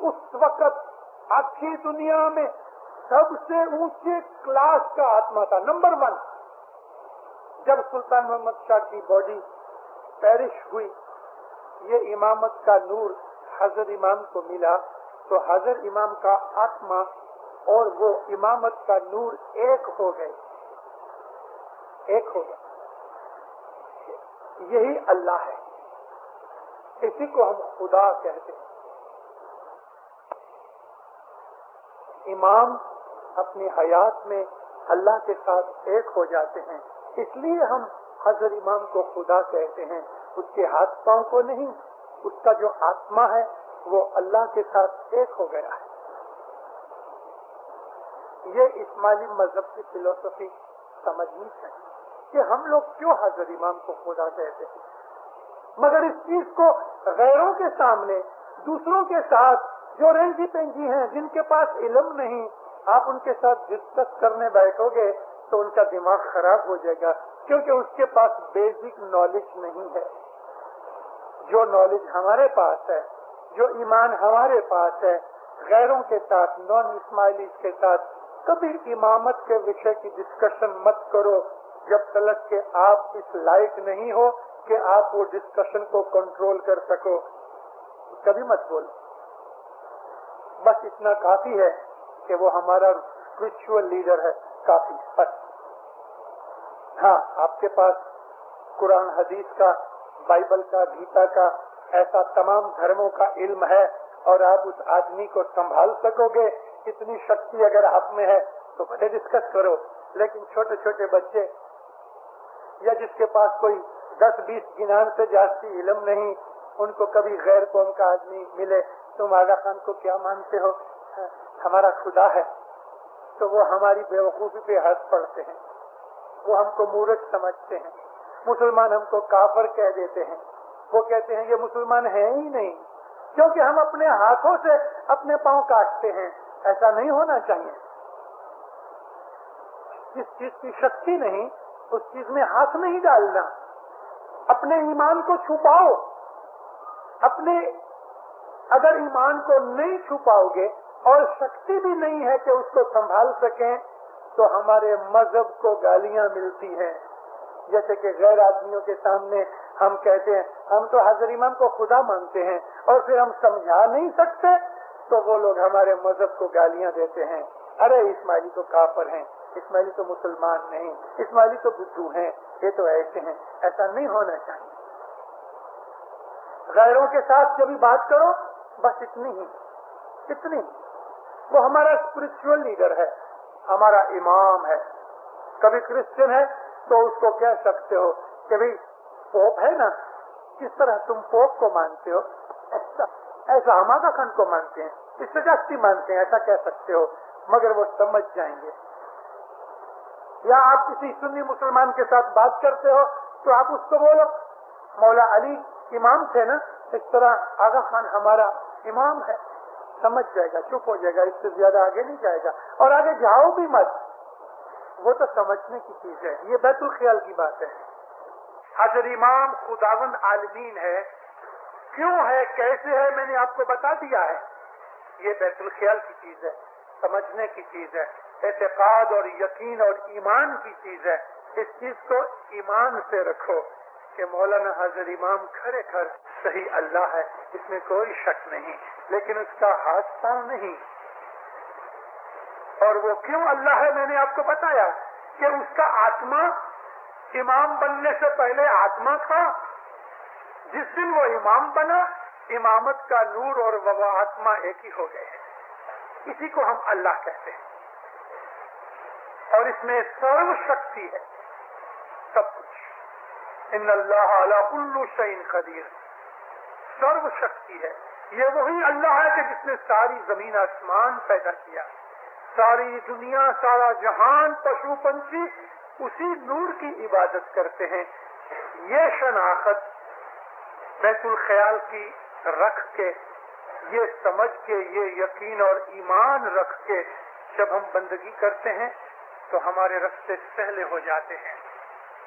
Speaker 2: اس وقت آخری دنیا میں سب سے اونچے کلاس کا آتما تھا، نمبر 1. جب سلطان محمد شاہ کی باڈی پیرش ہوئی، یہ امامت کا نور حضرت امام کو ملا تو حضرت امام کا آتما اور وہ امامت کا نور ایک ہو گئے، ایک ہو گئے. یہی اللہ ہے، اسی کو ہم خدا کہتے ہیں. امام اپنی حیات میں اللہ کے ساتھ ایک ہو جاتے ہیں، اس لیے ہم حضرت امام کو خدا کہتے ہیں. اس کے ہاتھ پاؤں کو نہیں، اس کا جو آتما ہے وہ اللہ کے ساتھ ایک ہو گیا ہے. یہ اسماعیلی مذہب کی فلسفی سمجھنی ہے کہ ہم لوگ کیوں حضرت امام کو خدا کہتے ہیں. مگر اس چیز کو غیروں کے سامنے، دوسروں کے ساتھ جو رنجی پنجی ہیں، جن کے پاس علم نہیں، آپ ان کے ساتھ ڈسکس کرنے بیٹھو گے تو ان کا دماغ خراب ہو جائے گا، کیونکہ اس کے پاس بیسک نالج نہیں ہے. جو نالج ہمارے پاس ہے، جو ایمان ہمارے پاس ہے، غیروں کے ساتھ، نان اسماعیلیز کے ساتھ کبھی امامت کے وشے کی ڈسکشن مت کرو جب تک کہ آپ اس لائق نہیں ہو کہ آپ وہ ڈسکشن کو کنٹرول کر سکو. کبھی مت بولو. بس اتنا کافی ہے کہ وہ ہمارا اسپرچل لیڈر ہے، کافی بس. ہاں، آپ کے پاس قرآن حدیث کا، بائبل کا، گیتا کا، ایسا تمام دھرموں کا علم ہے اور آپ اس آدمی کو سنبھال سکو گے، اتنی شکتی اگر آپ میں ہے تو بڑے ڈسکس کرو. لیکن چھوٹے چھوٹے بچے یا جس کے پاس کوئی 10-20 گنان سے جاستی علم نہیں، ان کو کبھی غیر قوم کا آدمی ملے، تم آغا خان کو کیا مانتے ہو؟ ہمارا خدا ہے. تو وہ ہماری بے وقوفی پہ ہنس پڑتے ہیں، وہ ہم کو مورخ سمجھتے ہیں. مسلمان ہم کو کافر کہہ دیتے ہیں. وہ کہتے ہیں یہ مسلمان ہیں ہی نہیں، کیونکہ ہم اپنے ہاتھوں سے اپنے پاؤں کاٹتے ہیں، ایسا نہیں ہونا چاہیے. جس چیز کی شکتی نہیں اس چیز میں ہاتھ نہیں ڈالنا. اپنے ایمان کو چھپاؤ. اگر ایمان کو نہیں چھپاؤ گے اور شکتی بھی نہیں ہے کہ اس کو سنبھال سکیں تو ہمارے مذہب کو گالیاں ملتی ہیں. جیسے کہ غیر آدمیوں کے سامنے ہم کہتے ہیں ہم تو حضرت امام کو خدا مانتے ہیں اور پھر ہم سمجھا نہیں سکتے تو وہ لوگ ہمارے مذہب کو گالیاں دیتے ہیں. ارے اسماعیلی تو کافر ہیں, اسماعیلی تو مسلمان نہیں, اسماعیلی تو بدھو ہیں, یہ تو ایسے ہیں. ایسا نہیں ہونا چاہیے. غیروں کے ساتھ جب بھی بات کرو بس اتنی وہ ہمارا اسپرچل لیڈر ہے, ہمارا امام ہے. کبھی کرسچن ہے تو اس کو کہہ سکتے ہو کہ بھئی پوپ ہے نا, کس طرح تم پوپ کو مانتے ہو ایسا ہم آغا خان کو مانتے ہیں, اس سے جاستی مانتے ہیں, ایسا کہہ سکتے ہو. مگر وہ سمجھ جائیں گے. یا آپ کسی سنی مسلمان کے ساتھ بات کرتے ہو تو آپ اس کو بولو مولا علی امام تھے نا, اس طرح آغا خان ہمارا امام ہے. سمجھ جائے گا, چپ ہو جائے گا, اس سے زیادہ آگے نہیں جائے گا. اور آگے جاؤ بھی مت, وہ تو سمجھنے کی چیز ہے. یہ بیت الخیال کی بات ہے. حضرت امام خداوند عالمین ہے. کیوں ہے, کیسے ہے, میں نے آپ کو بتا دیا ہے. یہ بیت الخیال کی چیز ہے, سمجھنے کی چیز ہے, اعتقاد اور یقین اور ایمان کی چیز ہے. اس چیز کو ایمان سے رکھو کہ مولانا حضرت امام کھڑے کھڑ صحیح اللہ ہے, اس میں کوئی شک نہیں, لیکن اس کا ہاتھ پاؤں نہیں. اور وہ کیوں اللہ ہے میں نے آپ کو بتایا کہ اس کا آتما امام بننے سے پہلے آتما تھا. جس دن وہ امام بنا امامت کا نور اور وہ آتما ایک ہی ہو گئے ہیں. اسی کو ہم اللہ کہتے ہیں. اور اس میں سرو شکتی ہے, سب کچھ. ان اللہ علی کل شیء قدیر, سرو شکتی ہے. یہ وہی اللہ ہے کہ جس نے ساری زمین آسمان پیدا کیا, ساری دنیا, سارا جہان, پشو پنچھی اسی نور کی عبادت کرتے ہیں. یہ شناخت بیت الخیال کی رکھ کے, یہ سمجھ کے, یہ یقین اور ایمان رکھ کے جب ہم بندگی کرتے ہیں تو ہمارے رستے سہلے ہو جاتے ہیں.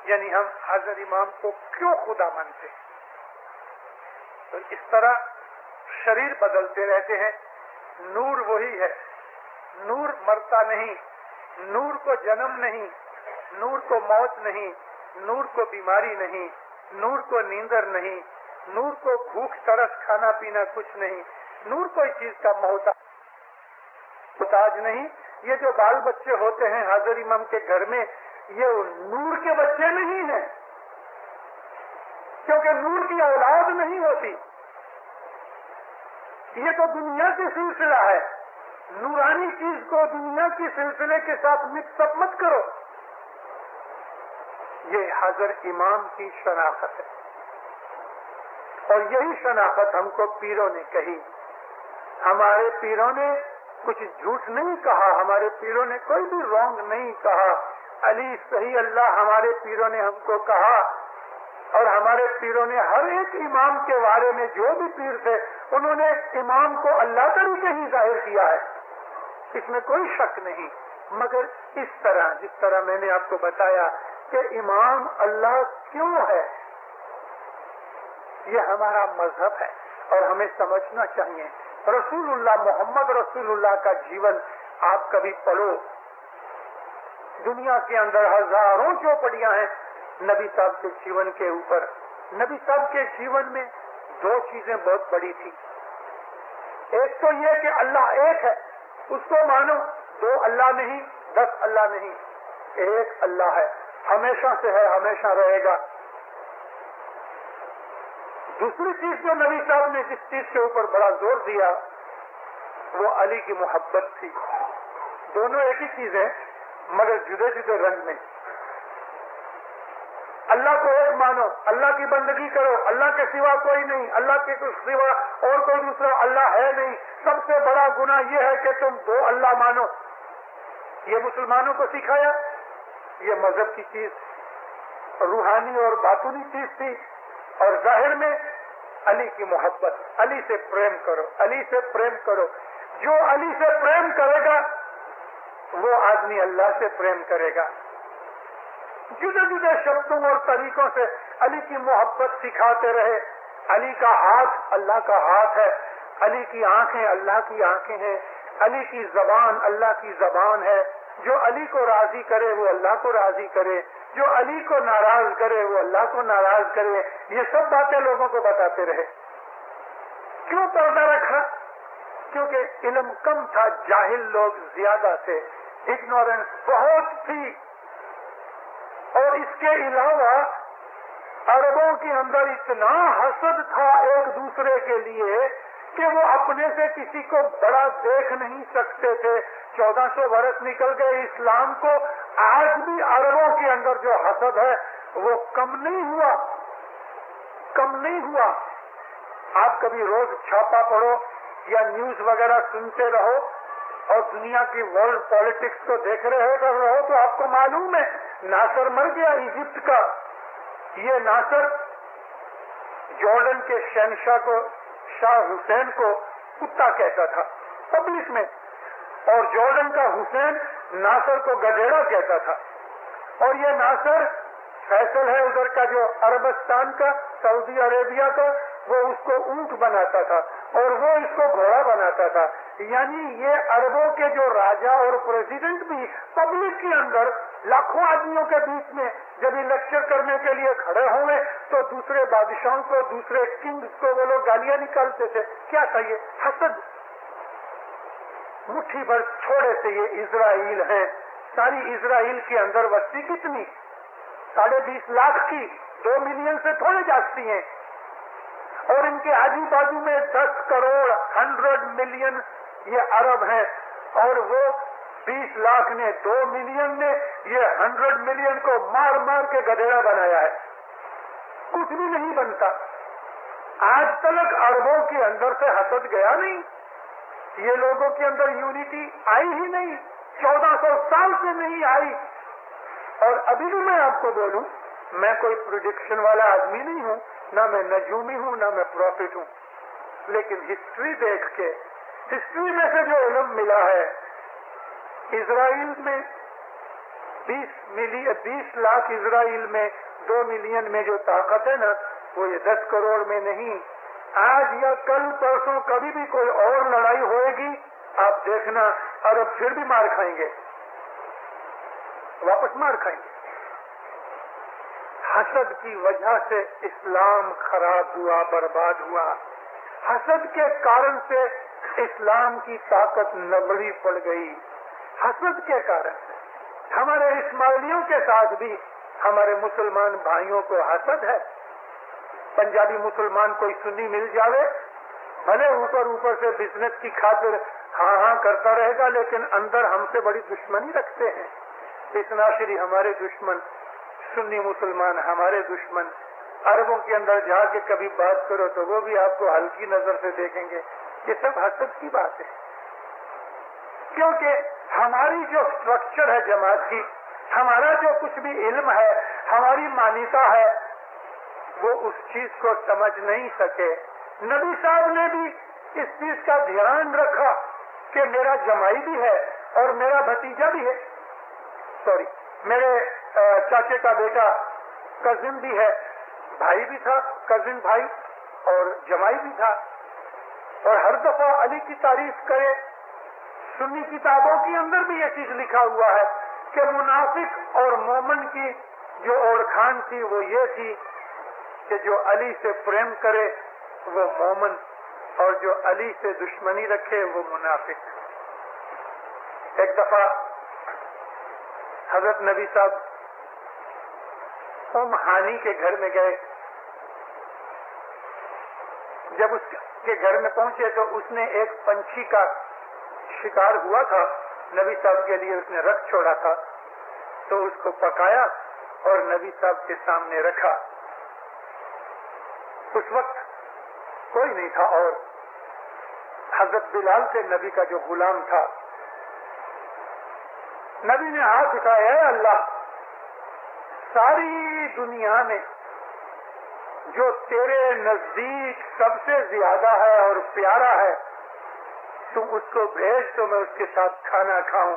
Speaker 2: یعنی ہم حضرت امام کو کیوں خدا مانتے ہیں. تو اس طرح شریر بدلتے رہتے ہیں. نور وہی ہے, نور مرتا نہیں, نور کو جنم نہیں, نور کو موت نہیں, نور کو بیماری نہیں, نور کو نیندر نہیں, نور کو بھوک ترس کھانا پینا کچھ نہیں, نور کوئی چیز کا محتاج نہیں. یہ جو بال بچے ہوتے ہیں حضرت امام کے گھر میں, یہ نور کے بچے نہیں ہیں, کیونکہ نور کی اولاد نہیں ہوتی. یہ تو دنیا کی سلسلہ ہے. نورانی چیز کو دنیا کی سلسلے کے ساتھ مکس اپ مت کرو. یہ حضرت امام کی شناخت ہے, اور یہی شناخت ہم کو پیروں نے کہی. ہمارے پیروں نے کچھ جھوٹ نہیں کہا, ہمارے پیروں نے کوئی بھی رانگ نہیں کہا. علی صحیح اللہ ہمارے پیروں نے ہم کو کہا. اور ہمارے پیروں نے ہر ایک امام کے بارے میں, جو بھی پیر تھے انہوں نے امام کو اللہ طریقے ہی ظاہر کیا ہے, اس میں کوئی شک نہیں. مگر اس طرح جس طرح میں نے آپ کو بتایا کہ امام اللہ کیوں ہے, یہ ہمارا مذہب ہے اور ہمیں سمجھنا چاہیے. رسول اللہ محمد رسول اللہ کا جیون آپ کبھی پڑھو. دنیا کے اندر ہزاروں چوپڑیاں ہیں نبی صاحب کے جیون کے اوپر. نبی صاحب کے جیون میں دو چیزیں بہت بڑی تھی. ایک تو یہ کہ اللہ ایک ہے, اس کو مانو. دو اللہ نہیں, 10 اللہ نہیں, ایک اللہ ہے, ہمیشہ سے ہے, ہمیشہ رہے گا. دوسری چیز جو نبی صاحب نے جس چیز کے اوپر بڑا زور دیا وہ علی کی محبت تھی. دونوں ایک ہی چیز ہے مگر جدے جدے رنگ میں. اللہ کو ایک مانو, اللہ کی بندگی کرو, اللہ کے سوا کوئی نہیں, اللہ کے سوا اور کوئی دوسرا اللہ ہے نہیں. سب سے بڑا گناہ یہ ہے کہ تم دو اللہ مانو. یہ مسلمانوں کو سکھایا. یہ مذہب کی چیز روحانی اور باطنی چیز تھی. اور ظاہر میں علی کی محبت, علی سے پریم کرو, علی سے پریم کرو. جو علی سے پریم کرے وہ آدمی اللہ سے پریم کرے گا. جدے جدے شبدوں اور طریقوں سے علی کی محبت سکھاتے رہے. علی کا ہاتھ اللہ کا ہاتھ ہے, علی کی آنکھیں اللہ کی آنکھیں ہیں, علی کی زبان اللہ کی زبان ہے. جو علی کو راضی کرے وہ اللہ کو راضی کرے, جو علی کو ناراض کرے وہ اللہ کو ناراض کرے. یہ سب باتیں لوگوں کو بتاتے رہے. کیوں پردہ رکھا؟ کیونکہ علم کم تھا, جاہل لوگ زیادہ تھے, اگنورینس بہت تھی. اور اس کے علاوہ عربوں کے اندر اتنا حسد تھا ایک دوسرے کے لیے کہ وہ اپنے سے کسی کو بڑا دیکھ نہیں سکتے تھے. 1400 برس نکل گئے اسلام کو, آج بھی عربوں کے اندر جو حسد ہے وہ کم نہیں ہوا, کم نہیں ہوا. آپ کبھی روز چھاپا پڑھو یا نیوز وغیرہ سنتے رہو اور دنیا کی ورلڈ پالیٹکس کو دیکھ رہے رہو تو آپ کو معلوم ہے ناصر مر گیا ایجپٹ کا. یہ ناصر جارڈن کے شہنشاہ کو, شاہ حسین کو کتا کہتا تھا پبلک میں, اور جارڈن کا حسین ناصر کو گدھیڑا کہتا تھا. اور یہ ناصر فیصل ہے ادھر کا جو عربستان کا, سعودی عربیہ کا, وہ اس کو اونٹ بناتا تھا اور وہ اس کو گھوڑا بناتا تھا. یعنی یہ عربوں کے جو راجا اور پریزیڈنٹ بھی پبلک کے اندر لاکھوں آدمیوں کے بیچ میں جب یہ لیکچر کرنے کے لیے کھڑے ہوئے تو دوسرے بادشاہوں کو, دوسرے کنگز کو وہ لوگ گالیاں نکالتے تھے. کیا تھا یہ حسد. مٹھی بھر چھوڑے سے یہ اسرائیل ہیں. ساری اسرائیل کے اندر وسطی کتنی؟ 20.5 لاکھ کی, 2 ملین سے تھوڑے جاتی ہیں. اور ان کے آجو بازو میں 10 کروڑ 100 ملین یہ عرب ہیں, اور وہ 20 لاکھ نے, 2 ملین نے یہ 100 ملین کو مار مار کے گدھیڑا بنایا ہے. کچھ بھی نہیں بنتا. آج تک عربوں کے اندر سے حسد گیا نہیں, یہ لوگوں کے اندر یونٹی آئی ہی نہیں, 1400 سال سے نہیں آئی. اور ابھی بھی میں آپ کو بولوں, میں کوئی پریڈکشن والا آدمی نہیں ہوں, نہ میں نجومی ہوں, نہ میں پروفٹ ہوں, لیکن ہسٹری دیکھ کے, ہسٹری میں سے جو علم ملا ہے, اسرائیل میں 20 لاکھ اسرائیل میں 2 ملین میں جو طاقت ہے نا, وہ یہ 10 کروڑ میں نہیں. آج یا کل پرسوں کبھی بھی کوئی اور لڑائی ہوئے گی, آپ دیکھنا عرب پھر بھی مار کھائیں گے, واپس مار کھائیں گے. حسد کی وجہ سے اسلام خراب ہوا, برباد ہوا. حسد کے کارن سے اسلام کی طاقت نبڑی پڑ گئی. حسد کے کارن سے ہمارے اسماعیلیوں کے ساتھ بھی ہمارے مسلمان بھائیوں کو حسد ہے. پنجابی مسلمان کوئی سنی مل جاوے, بھلے اوپر سے بزنس کی خاطر ہاں کرتا رہے گا, لیکن اندر ہم سے بڑی دشمنی رکھتے ہیں. اتناشری ہمارے دشمن, سنی مسلمان ہمارے دشمن. عربوں کے اندر جا کے کبھی بات کرو تو وہ بھی آپ کو ہلکی نظر سے دیکھیں گے. یہ سب حسد کی بات ہے, کیونکہ ہماری جو اسٹرکچر ہے جماعت کی, ہمارا جو کچھ بھی علم ہے, ہماری مانیتا ہے, وہ اس چیز کو سمجھ نہیں سکے. نبی صاحب نے بھی اس چیز کا دھیان رکھا کہ میرا جمائی بھی ہے اور میرا بھتیجا بھی ہے, میرے چاچے کا بیٹا کزن بھی ہے, بھائی بھی تھا, کزن بھائی اور جمائی بھی تھا. اور ہر دفعہ علی کی تعریف کرے. سنی کتابوں کے اندر بھی یہ چیز لکھا ہوا ہے کہ منافق اور مومن کی جو اوڑکھان تھی وہ یہ تھی کہ جو علی سے پریم کرے وہ مومن, اور جو علی سے دشمنی رکھے وہ منافق. ایک دفعہ حضرت نبی صاحب ہانی کے گھر میں گئے. جب اس کے گھر میں پہنچے تو اس نے ایک پنچھی کا شکار ہوا تھا, نبی صاحب کے لیے اس نے رکھ چھوڑا تھا, تو اس کو پکایا اور نبی صاحب کے سامنے رکھا. اس وقت کوئی نہیں تھا اور حضرت بلال سے نبی کا جو غلام تھا, نبی نے ہاتھ اٹھایا, اے اللہ, ساری دنیا میں جو تیرے نزدیک سب سے زیادہ ہے اور پیارا ہے, تم اس کو بھیج تو میں اس کے ساتھ کھانا کھاؤں.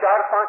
Speaker 2: 4-5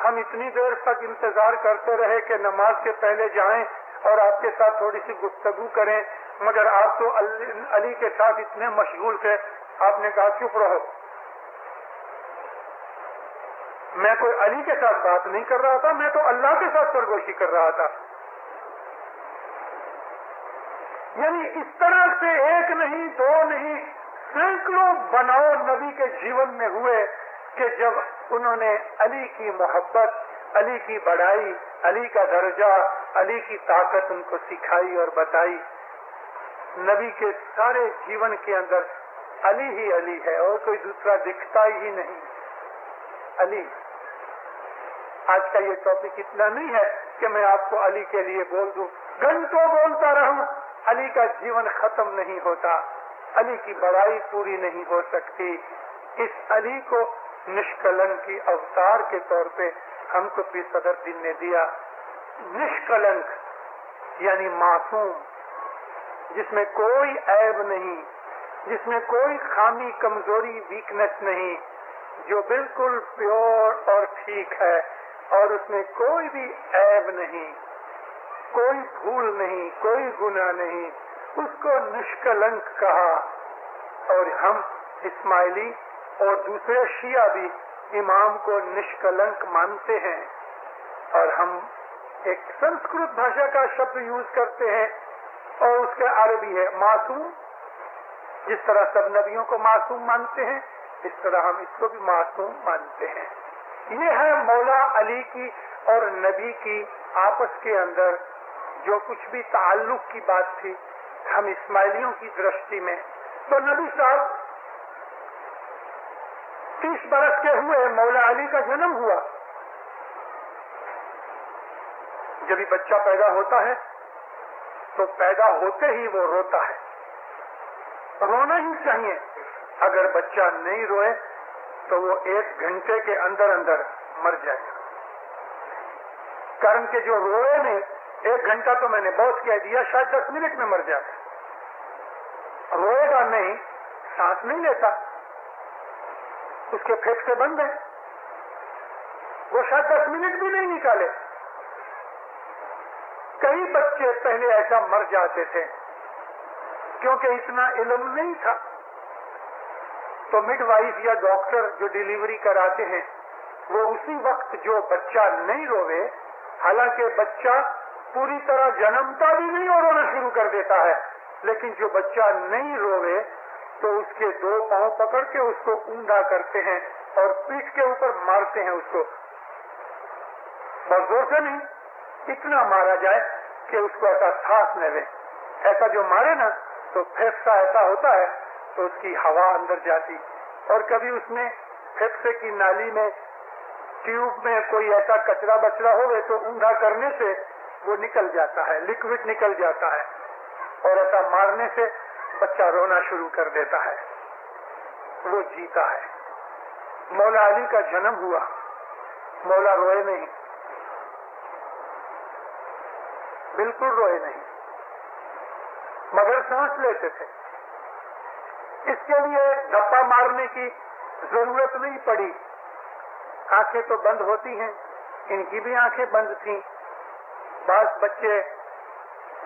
Speaker 2: ہم اتنی دیر تک انتظار کرتے رہے کہ نماز سے پہلے جائیں اور آپ کے ساتھ تھوڑی سی گفتگو کریں، مگر آپ تو علی کے ساتھ اتنے مشغول تھے، آپ نے کہا چپ رہو، میں کوئی علی کے ساتھ بات نہیں کر رہا تھا، میں تو اللہ کے ساتھ سرگوشی کر رہا تھا۔ یعنی اس طرح سے ایک نہیں، دو نہیں، سینکڑوں بناؤ نبی کے جیون میں ہوئے کہ جب انہوں نے علی کی محبت، علی کی بڑائی، علی کا درجہ، علی کی طاقت ان کو سکھائی اور بتائی۔ نبی کے سارے جیون کے اندر علی ہی علی ہے اور کوئی دوسرا دکھتا ہی نہیں، علی۔ آج کا یہ ٹاپک اتنا نہیں ہے کہ میں آپ کو علی کے لیے بول دوں، گھنٹوں بولتا رہوں، علی کا جیون ختم نہیں ہوتا، علی کی بڑائی پوری نہیں ہو سکتی۔ اس علی کو نشکلنک کی اوتار کے طور پہ ہم کو پیر صدر دین نے دیا۔ نشکلنک یعنی معصوم، جس میں کوئی عیب نہیں، جس میں کوئی خامی، کمزوری، ویکنس نہیں، جو بالکل پیور اور ٹھیک ہے اور اس میں کوئی بھی عیب نہیں، کوئی بھول نہیں، کوئی گناہ نہیں، اس کو نشکلنک کہا۔ اور ہم اسماعیلی اور دوسرے شیعہ بھی امام کو نشکلنک مانتے ہیں، اور ہم ایک سنسکرت بھاشا کا شبد یوز کرتے ہیں اور اس کا عربی ہے معصوم۔ جس طرح سب نبیوں کو معصوم مانتے ہیں، اس طرح ہم اس کو بھی معصوم مانتے ہیں۔ یہ ہے مولا علی کی اور نبی کی آپس کے اندر جو کچھ بھی تعلق کی بات تھی ہم اسماعیلیوں کی درشٹی میں۔ تو نبی صاحب 30 برس کے ہوئے، مولا علی کا جنم ہوا۔ جب بھی بچہ پیدا ہوتا ہے تو پیدا ہوتے ہی وہ روتا ہے، رونا ہی چاہیے۔ اگر بچہ نہیں روئے تو وہ 1 گھنٹے کے اندر اندر مر جائے گا، کارن کہ جو روئے نہیں 1 گھنٹہ تو میں نے بہت کہہ دیا، شاید 10 منٹ میں مر جائے گا۔ روئے گا نہیں، سانس نہیں لیتا، اس کے پھیپھڑے بند ہیں، وہ شاید 10 منٹ بھی نہیں نکالے۔ کئی بچے پہلے ایسا مر جاتے تھے کیونکہ اتنا علم نہیں تھا، تو مڈ وائف یا ڈاکٹر جو ڈیلیوری کراتے ہیں وہ اسی وقت جو بچہ نہیں روے، حالانکہ بچہ پوری طرح جنمتا بھی نہیں اور رونا شروع کر دیتا ہے، لیکن جو بچہ نہیں روے تو اس کے 2 پاؤں پکڑ کے اس کو اوندا کرتے ہیں اور پیٹھ کے اوپر مارتے ہیں، اس کو بہت زور سے نہیں، اتنا مارا جائے کہ اس کو ایسا سانس نہ لے۔ ایسا جو مارے نا تو پھیپھڑا ایسا ہوتا ہے تو اس کی ہوا اندر جاتی، اور کبھی اس میں پھیپھڑے کی نالی میں، ٹیوب میں کوئی ایسا کچرا بچڑا ہوئے تو اوندا کرنے سے وہ نکل جاتا ہے، لکوڈ نکل جاتا ہے، اور ایسا مارنے سے بچہ رونا شروع کر دیتا ہے، وہ جیتا ہے۔ مولا علی کا جنم ہوا، مولا روئے نہیں، بالکل روئے نہیں، مگر سانس لیتے تھے۔ اس کے لیے دھپا مارنے کی ضرورت نہیں پڑی، آنکھیں تو بند ہوتی ہیں، ان کی بھی آنکھیں بند تھیں۔ بعض بچے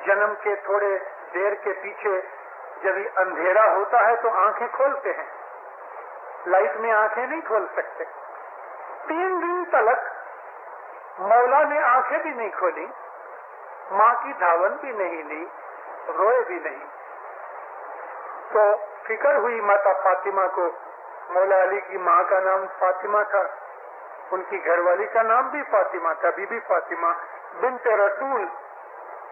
Speaker 2: جنم کے تھوڑے دیر کے پیچھے جب اندھیرا ہوتا ہے تو آنکھیں کھولتے ہیں، لائٹ میں آنکھیں نہیں کھول سکتے۔ 3 دن تلک مولا نے آنکھیں بھی نہیں کھولی، ماں کی دھاون بھی نہیں لی، روئے بھی نہیں۔ تو فکر ہوئی ماتا فاطمہ کو، مولا علی کی ماں کا نام فاطمہ تھا، ان کی گھر والی کا نام بھی فاطمہ تھا، بی بی فاطمہ بنت رسول،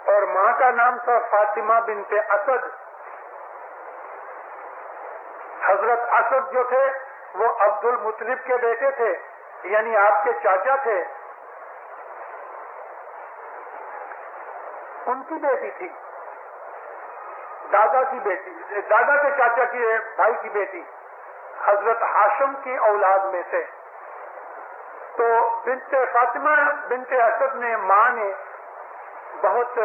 Speaker 2: اور ماں کا نام تھا فاطمہ بنت اسد۔ حضرت اسد جو تھے وہ عبد المطلب کے بیٹے تھے، یعنی آپ کے چاچا تھے، ان کی بیٹی تھی، دادا کی بیٹی، دادا کے چاچا کی بھائی کی بیٹی، حضرت ہاشم کی اولاد میں سے۔ تو بنت فاطمہ بنت اسد نے، ماں نے بہت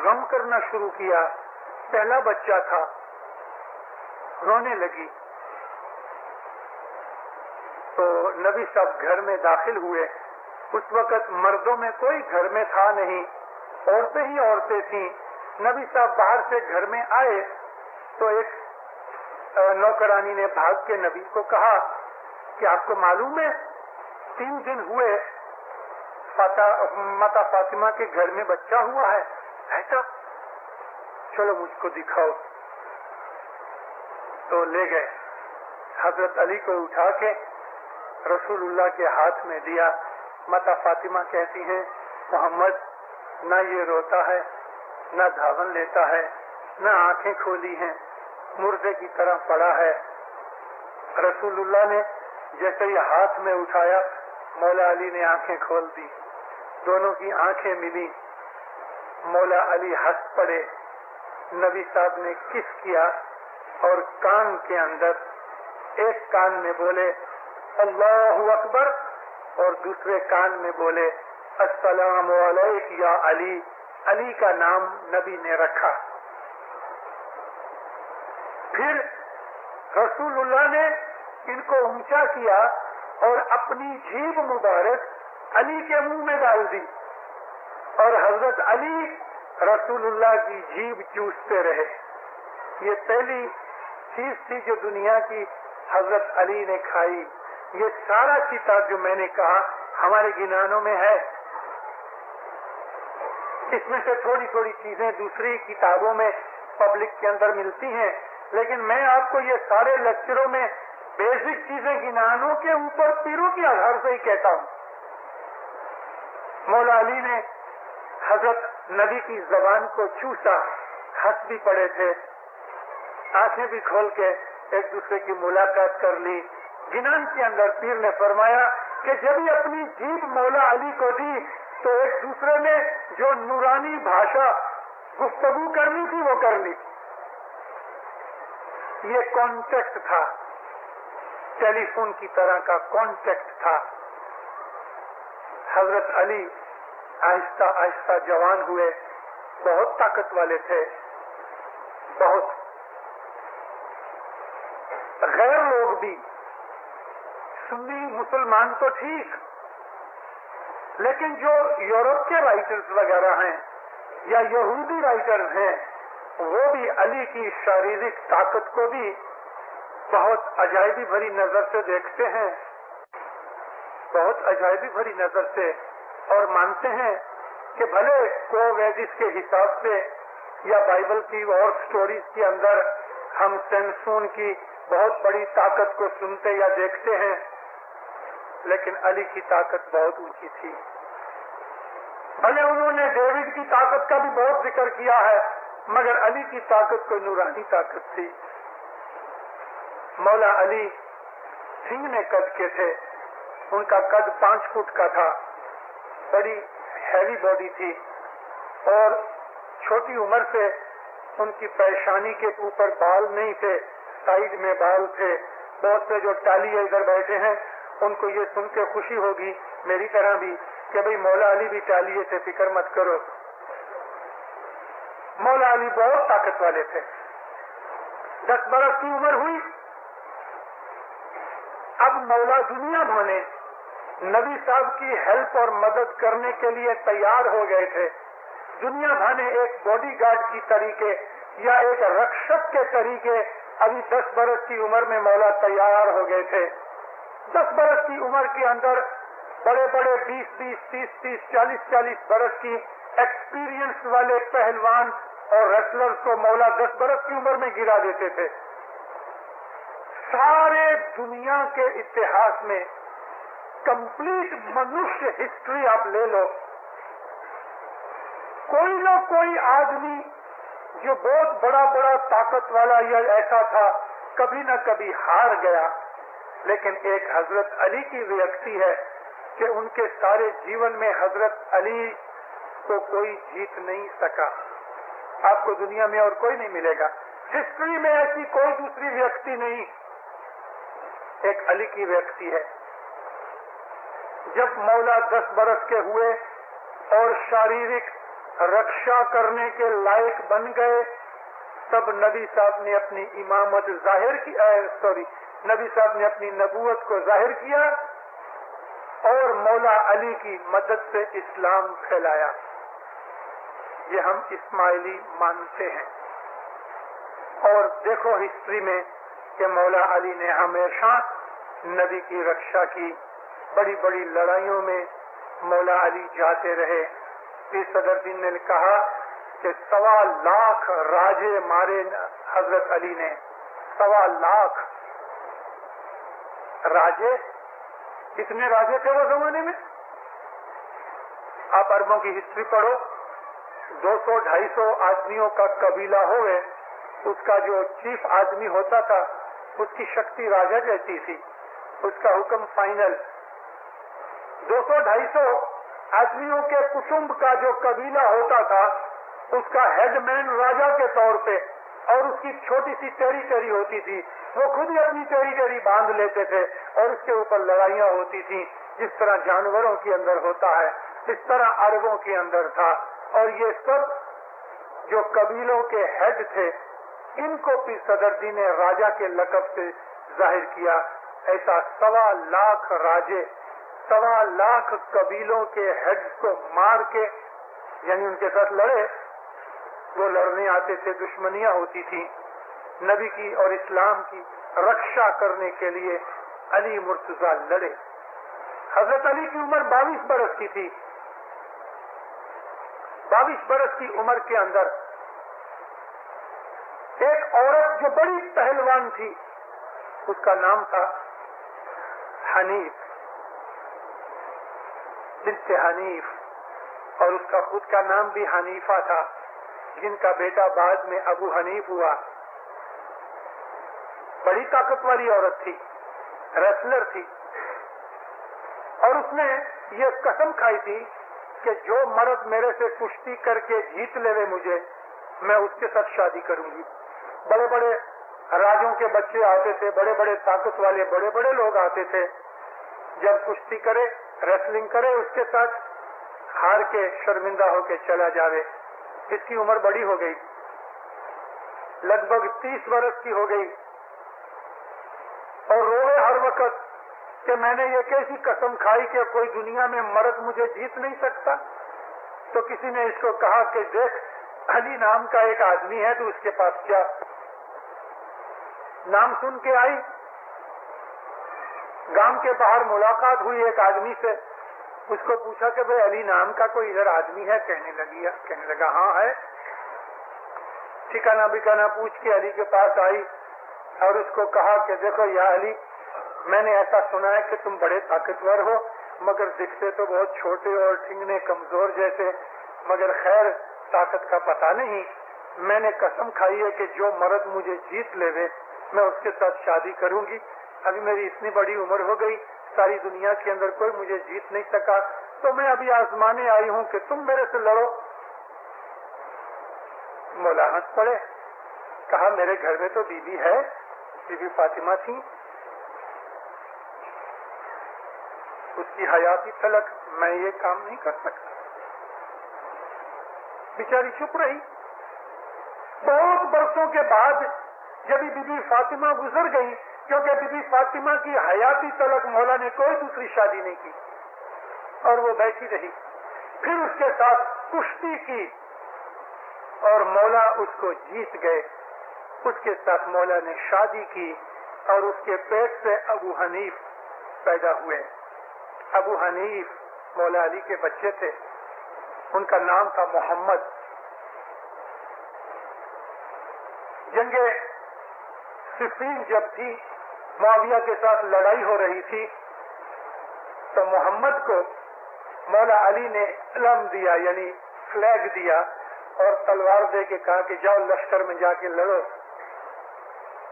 Speaker 2: غم کرنا شروع کیا، پہلا بچہ تھا، رونے لگی۔ تو نبی صاحب گھر میں داخل ہوئے اس وقت مردوں میں کوئی گھر میں تھا نہیں، عورتیں ہی عورتیں تھیں. نبی صاحب باہر سے گھر میں آئے تو ایک نوکرانی نے بھاگ کے نبی کو کہا کہ آپ کو معلوم ہے 3 دن ہوئے ماتا فاطمہ کے گھر میں بچہ ہوا ہے. ایسا؟ چلو مجھ کو دکھاؤ. تو لے گئے، حضرت علی کو اٹھا کے رسول اللہ کے ہاتھ میں دیا. ماتا فاطمہ کہتی ہیں محمد نہ یہ روتا ہے، نہ دھاون لیتا ہے، نہ آنکھیں کھولی ہیں، مردے کی طرح پڑا ہے. رسول اللہ نے جیسے یہ ہاتھ میں اٹھایا، مولا علی نے آنکھیں کھول دی، دونوں کی آنکھیں ملی. مولا علی ہنس پڑے. نبی صاحب نے کس کیا اور کان کے اندر ایک کان میں بولے اللہ اکبر اور دوسرے کان میں بولے السلام علیک یا علی. علی کا نام نبی نے رکھا. پھر رسول اللہ نے ان کو اونچا کیا اور اپنی جیب مبارک علی کے منہ میں ڈال دی اور حضرت علی رسول اللہ کی جیب چوستے رہے. یہ پہلی چیز تھی جو دنیا کی حضرت علی نے کھائی. یہ سارا کتاب جو میں نے کہا ہمارے گنانوں میں ہے. اس میں سے تھوڑی تھوڑی چیزیں دوسری کتابوں میں پبلک کے اندر ملتی ہیں، لیکن میں آپ کو یہ سارے لیکچروں میں بیسک چیزیں گنانوں کے اوپر پیروں کے آدھار سے ہی کہتا ہوں. مولا علی نے حضرت نبی کی زبان کو چوسا، ہنس بھی پڑے تھے، آنکھیں بھی کھول کے ایک دوسرے کی ملاقات کر لی. گنان کے اندر پیر نے فرمایا کہ جب ہی اپنی جیب مولا علی کو دی تو ایک دوسرے نے جو نورانی بھاشا گفتگو کرنی تھی وہ کر لی. یہ کانٹیکٹ تھا، ٹیلی فون کی طرح کا کانٹیکٹ تھا. حضرت علی آہستہ آہستہ جوان ہوئے، بہت طاقت والے تھے. بہت غیر لوگ بھی، سنی مسلمان تو ٹھیک، لیکن جو یورپ کے رائٹرز وغیرہ ہیں یا یہودی رائٹرز ہیں وہ بھی علی کی شاریرک طاقت کو بھی بہت عجائبی بھری نظر سے دیکھتے ہیں، بہت عجائبی بھری نظر سے، اور مانتے ہیں کہ بھلے کو ویدس کے حساب سے یا بائبل کی اور سٹوریز کے اندر ہم سیمسون کی بہت بڑی طاقت کو سنتے یا دیکھتے ہیں، لیکن علی کی طاقت بہت اونچی تھی. بھلے انہوں نے ڈیوڈ کی طاقت کا بھی بہت ذکر کیا ہے، مگر علی کی طاقت کو نورانی طاقت تھی. مولا علی سنگھ قد کے تھے، ان کا قد 5 فٹ کا تھا، بڑی ہیوی باڈی تھی، اور چھوٹی عمر سے ان کی پیشانی کے اوپر بال نہیں تھے، سائیڈ میں بال تھے. بہت سے جو ٹالی ادھر بیٹھے ہیں ان کو یہ سن کے خوشی ہوگی میری طرح بھی کہ بھئی مولا علی بھی ٹالیے تھے، فکر مت کرو. مولا علی بہت طاقت والے تھے. 10 برس کی عمر ہوئی، اب مولا دنیا بھانے نبی صاحب کی ہیلپ اور مدد کرنے کے لیے تیار ہو گئے تھے. دنیا بھانے ایک باڈی گارڈ کی طریقے یا ایک رکشک کے طریقے ابھی 10 برس کی عمر میں مولا تیار ہو گئے تھے. 10 برس کی عمر کے اندر بڑے بڑے 20-20, 30-30, 40-40 برس کی ایکسپیرینس والے پہلوان اور ریسلرز کو مولا 10 برس کی عمر میں گرا دیتے تھے. سارے دنیا کے اتہاس میں کمپلیٹ منوشیہ ہسٹری آپ لے لو، کوئی نہ کوئی آدمی جو بہت بڑا طاقت والا یا ایسا تھا کبھی نہ کبھی ہار گیا، لیکن ایک حضرت علی کی ریاکتی ہے کہ ان کے سارے جیون میں حضرت علی کو کوئی جیت نہیں سکا. آپ کو دنیا میں اور کوئی نہیں ملے گا، ہسٹری میں ایسی کوئی دوسری ریاکتی نہیں، ایک علی کی ریاکتی ہے. جب مولا 10 برس کے ہوئے اور شاریرک رکشا کرنے کے لائق بن گئے، تب نبی صاحب نے اپنی امامت ظاہر کی نبی صاحب نے اپنی نبوت کو ظاہر کیا اور مولا علی کی مدد سے اسلام پھیلایا. یہ ہم اسماعیلی مانتے ہیں. اور دیکھو ہسٹری میں کہ مولا علی نے ہمیشہ نبی کی رکشا کی. بڑی بڑی لڑائیوں میں مولا علی جاتے رہے. پھر صدر دین نے کہا کہ 1.25 لاکھ راجے مارے حضرت علی نے. 1.25 لاکھ راجے. کتنے راجے تھے وہ زمانے میں؟ آپ عربوں کی ہسٹری پڑھو. 200-250 آدمیوں کا قبیلہ ہوئے, اس کا جو چیف آدمی ہوتا تھا اس کی شکتی راجا جیسی تھی, اس کا حکم فائنل. 200-250 آدمیوں کے کٹمب کا جو قبیلہ ہوتا تھا اس کا ہیڈ مین راجا کے طور پہ, اور اس کی چھوٹی سی ٹیریٹری ہوتی تھی. وہ خود ہی اپنی ٹیریٹری باندھ لیتے تھے اور اس کے اوپر لڑائیاں ہوتی تھیں. جس طرح جانوروں کے اندر ہوتا ہے اس طرح عربوں کے اندر تھا. اور یہ سب جو قبیلوں کے ہیڈ تھے ان کو پھر صدر دین راجا کے لقب سے ظاہر کیا. ایسا 1.25 لاکھ راجے 1.25 لاکھ قبیلوں کے ہیڈ کو مار کے, یعنی ان کے ساتھ لڑے. وہ لڑنے آتے تھے, دشمنیاں ہوتی تھی. نبی کی اور اسلام کی رکشا کرنے کے لیے علی مرتضیٰ لڑے. حضرت علی کی عمر 22 برس کی تھی. 22 برس کی عمر کے اندر ایک عورت جو بڑی پہلوان تھی, اس کا نام تھا حنیف بنت حنیف, اور اس کا خود کا نام بھی حنیفہ تھا, جن کا بیٹا بعد میں ابو حنیف ہوا. بڑی طاقت والی عورت تھی, ریسلر تھی, اور اس نے یہ قسم کھائی تھی کہ جو مرد میرے سے کشتی کر کے جیت لے مجھے, میں اس کے ساتھ شادی کروں گی. بڑے بڑے راجوں کے بچے آتے تھے, بڑے بڑے طاقت والے بڑے بڑے لوگ آتے تھے. جب کشتی کرے, ریسلنگ کرے, اس کے ساتھ ہار کے شرمندہ ہو کے چلا جاوے. اس کی عمر بڑی ہو گئی, لگ بھگ 30 برس کی ہو گئی, اور روئے ہر وقت کہ میں نے یہ کیسی قسم کھائی کہ کوئی دنیا میں مرد مجھے جیت نہیں سکتا. تو کسی نے اس کو کہا کہ دیکھ, علی نام کا ایک آدمی ہے, تو اس کے پاس کیا. نام سن کے آئی, گام کے باہر ملاقات ہوئی ایک آدمی سے. اس کو پوچھا کہ بھائی علی نام کا کوئی ادھر آدمی ہے؟ کہنے لگا ہاں ہے. ٹھکانا بکانا پوچھ کے علی کے پاس آئی اور اس کو کہا کہ دیکھو یا علی, میں نے ایسا سنا ہے کہ تم بڑے طاقتور ہو, مگر دکھتے تو بہت چھوٹے اور ٹھنگنے کمزور جیسے, مگر خیر طاقت کا پتہ نہیں. میں نے قسم کھائی ہے کہ جو مرد مجھے جیت لے میں اس کے ساتھ شادی کروں گی. ابھی میری اتنی بڑی عمر ہو گئی, ساری دنیا کے اندر کوئی مجھے جیت نہیں سکا, تو میں ابھی آزمانے آئی ہوں کہ تم میرے سے لڑو. مولا ہنس پڑے, کہا میرے گھر میں تو بیوی ہے, بیوی فاطمہ تھی, اس کی حیاتی تلک میں یہ کام نہیں کر سکتا. بیچاری چپ رہی. بہت برسوں کے بعد جب بی بی فاطمہ گزر گئی, کیونکہ بی بی فاطمہ کی حیاتی تلک مولا نے کوئی دوسری شادی نہیں کی, اور وہ بیٹھی رہی. پھر اس کے ساتھ کشتی کی اور مولا اس کو جیت گئے. اس کے ساتھ مولا نے شادی کی اور اس کے پیٹ سے ابو حنیف پیدا ہوئے. ابو حنیف مولا علی کے بچے تھے, ان کا نام تھا محمد. جنگ صفین جب تھی, معاویہ کے ساتھ لڑائی ہو رہی تھی, تو محمد کو مولا علی نے علم دیا, یعنی فلیگ دیا, اور تلوار دے کے کہا کہ جاؤ لشکر میں جا کے لڑو.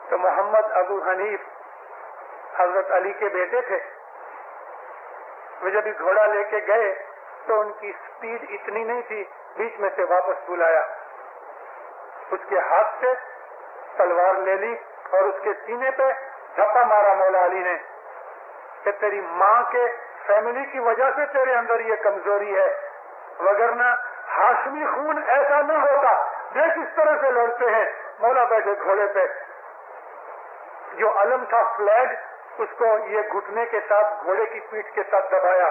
Speaker 2: تو محمد ابو حنیف حضرت علی کے بیٹے تھے. وہ جب گھوڑا لے کے گئے تو ان کی سپیڈ اتنی نہیں تھی, بیچ میں سے واپس بلایا. اس کے ہاتھ سے تلوار لے لی اور اس کے سینے پہ دھپا مارا مولا علی نے کہ تیری ماں کے فیملی کی وجہ سے تیرے اندر یہ کمزوری ہے, وگرنہ ہاشمی خون ایسا نہ ہوتا. دیکھ اس طرح سے لڑتے ہیں. مولا بیٹھے گھوڑے پہ, جو علم تھا فلیگ, اس کو یہ گھٹنے کے ساتھ گھوڑے کی پیٹھ کے ساتھ دبایا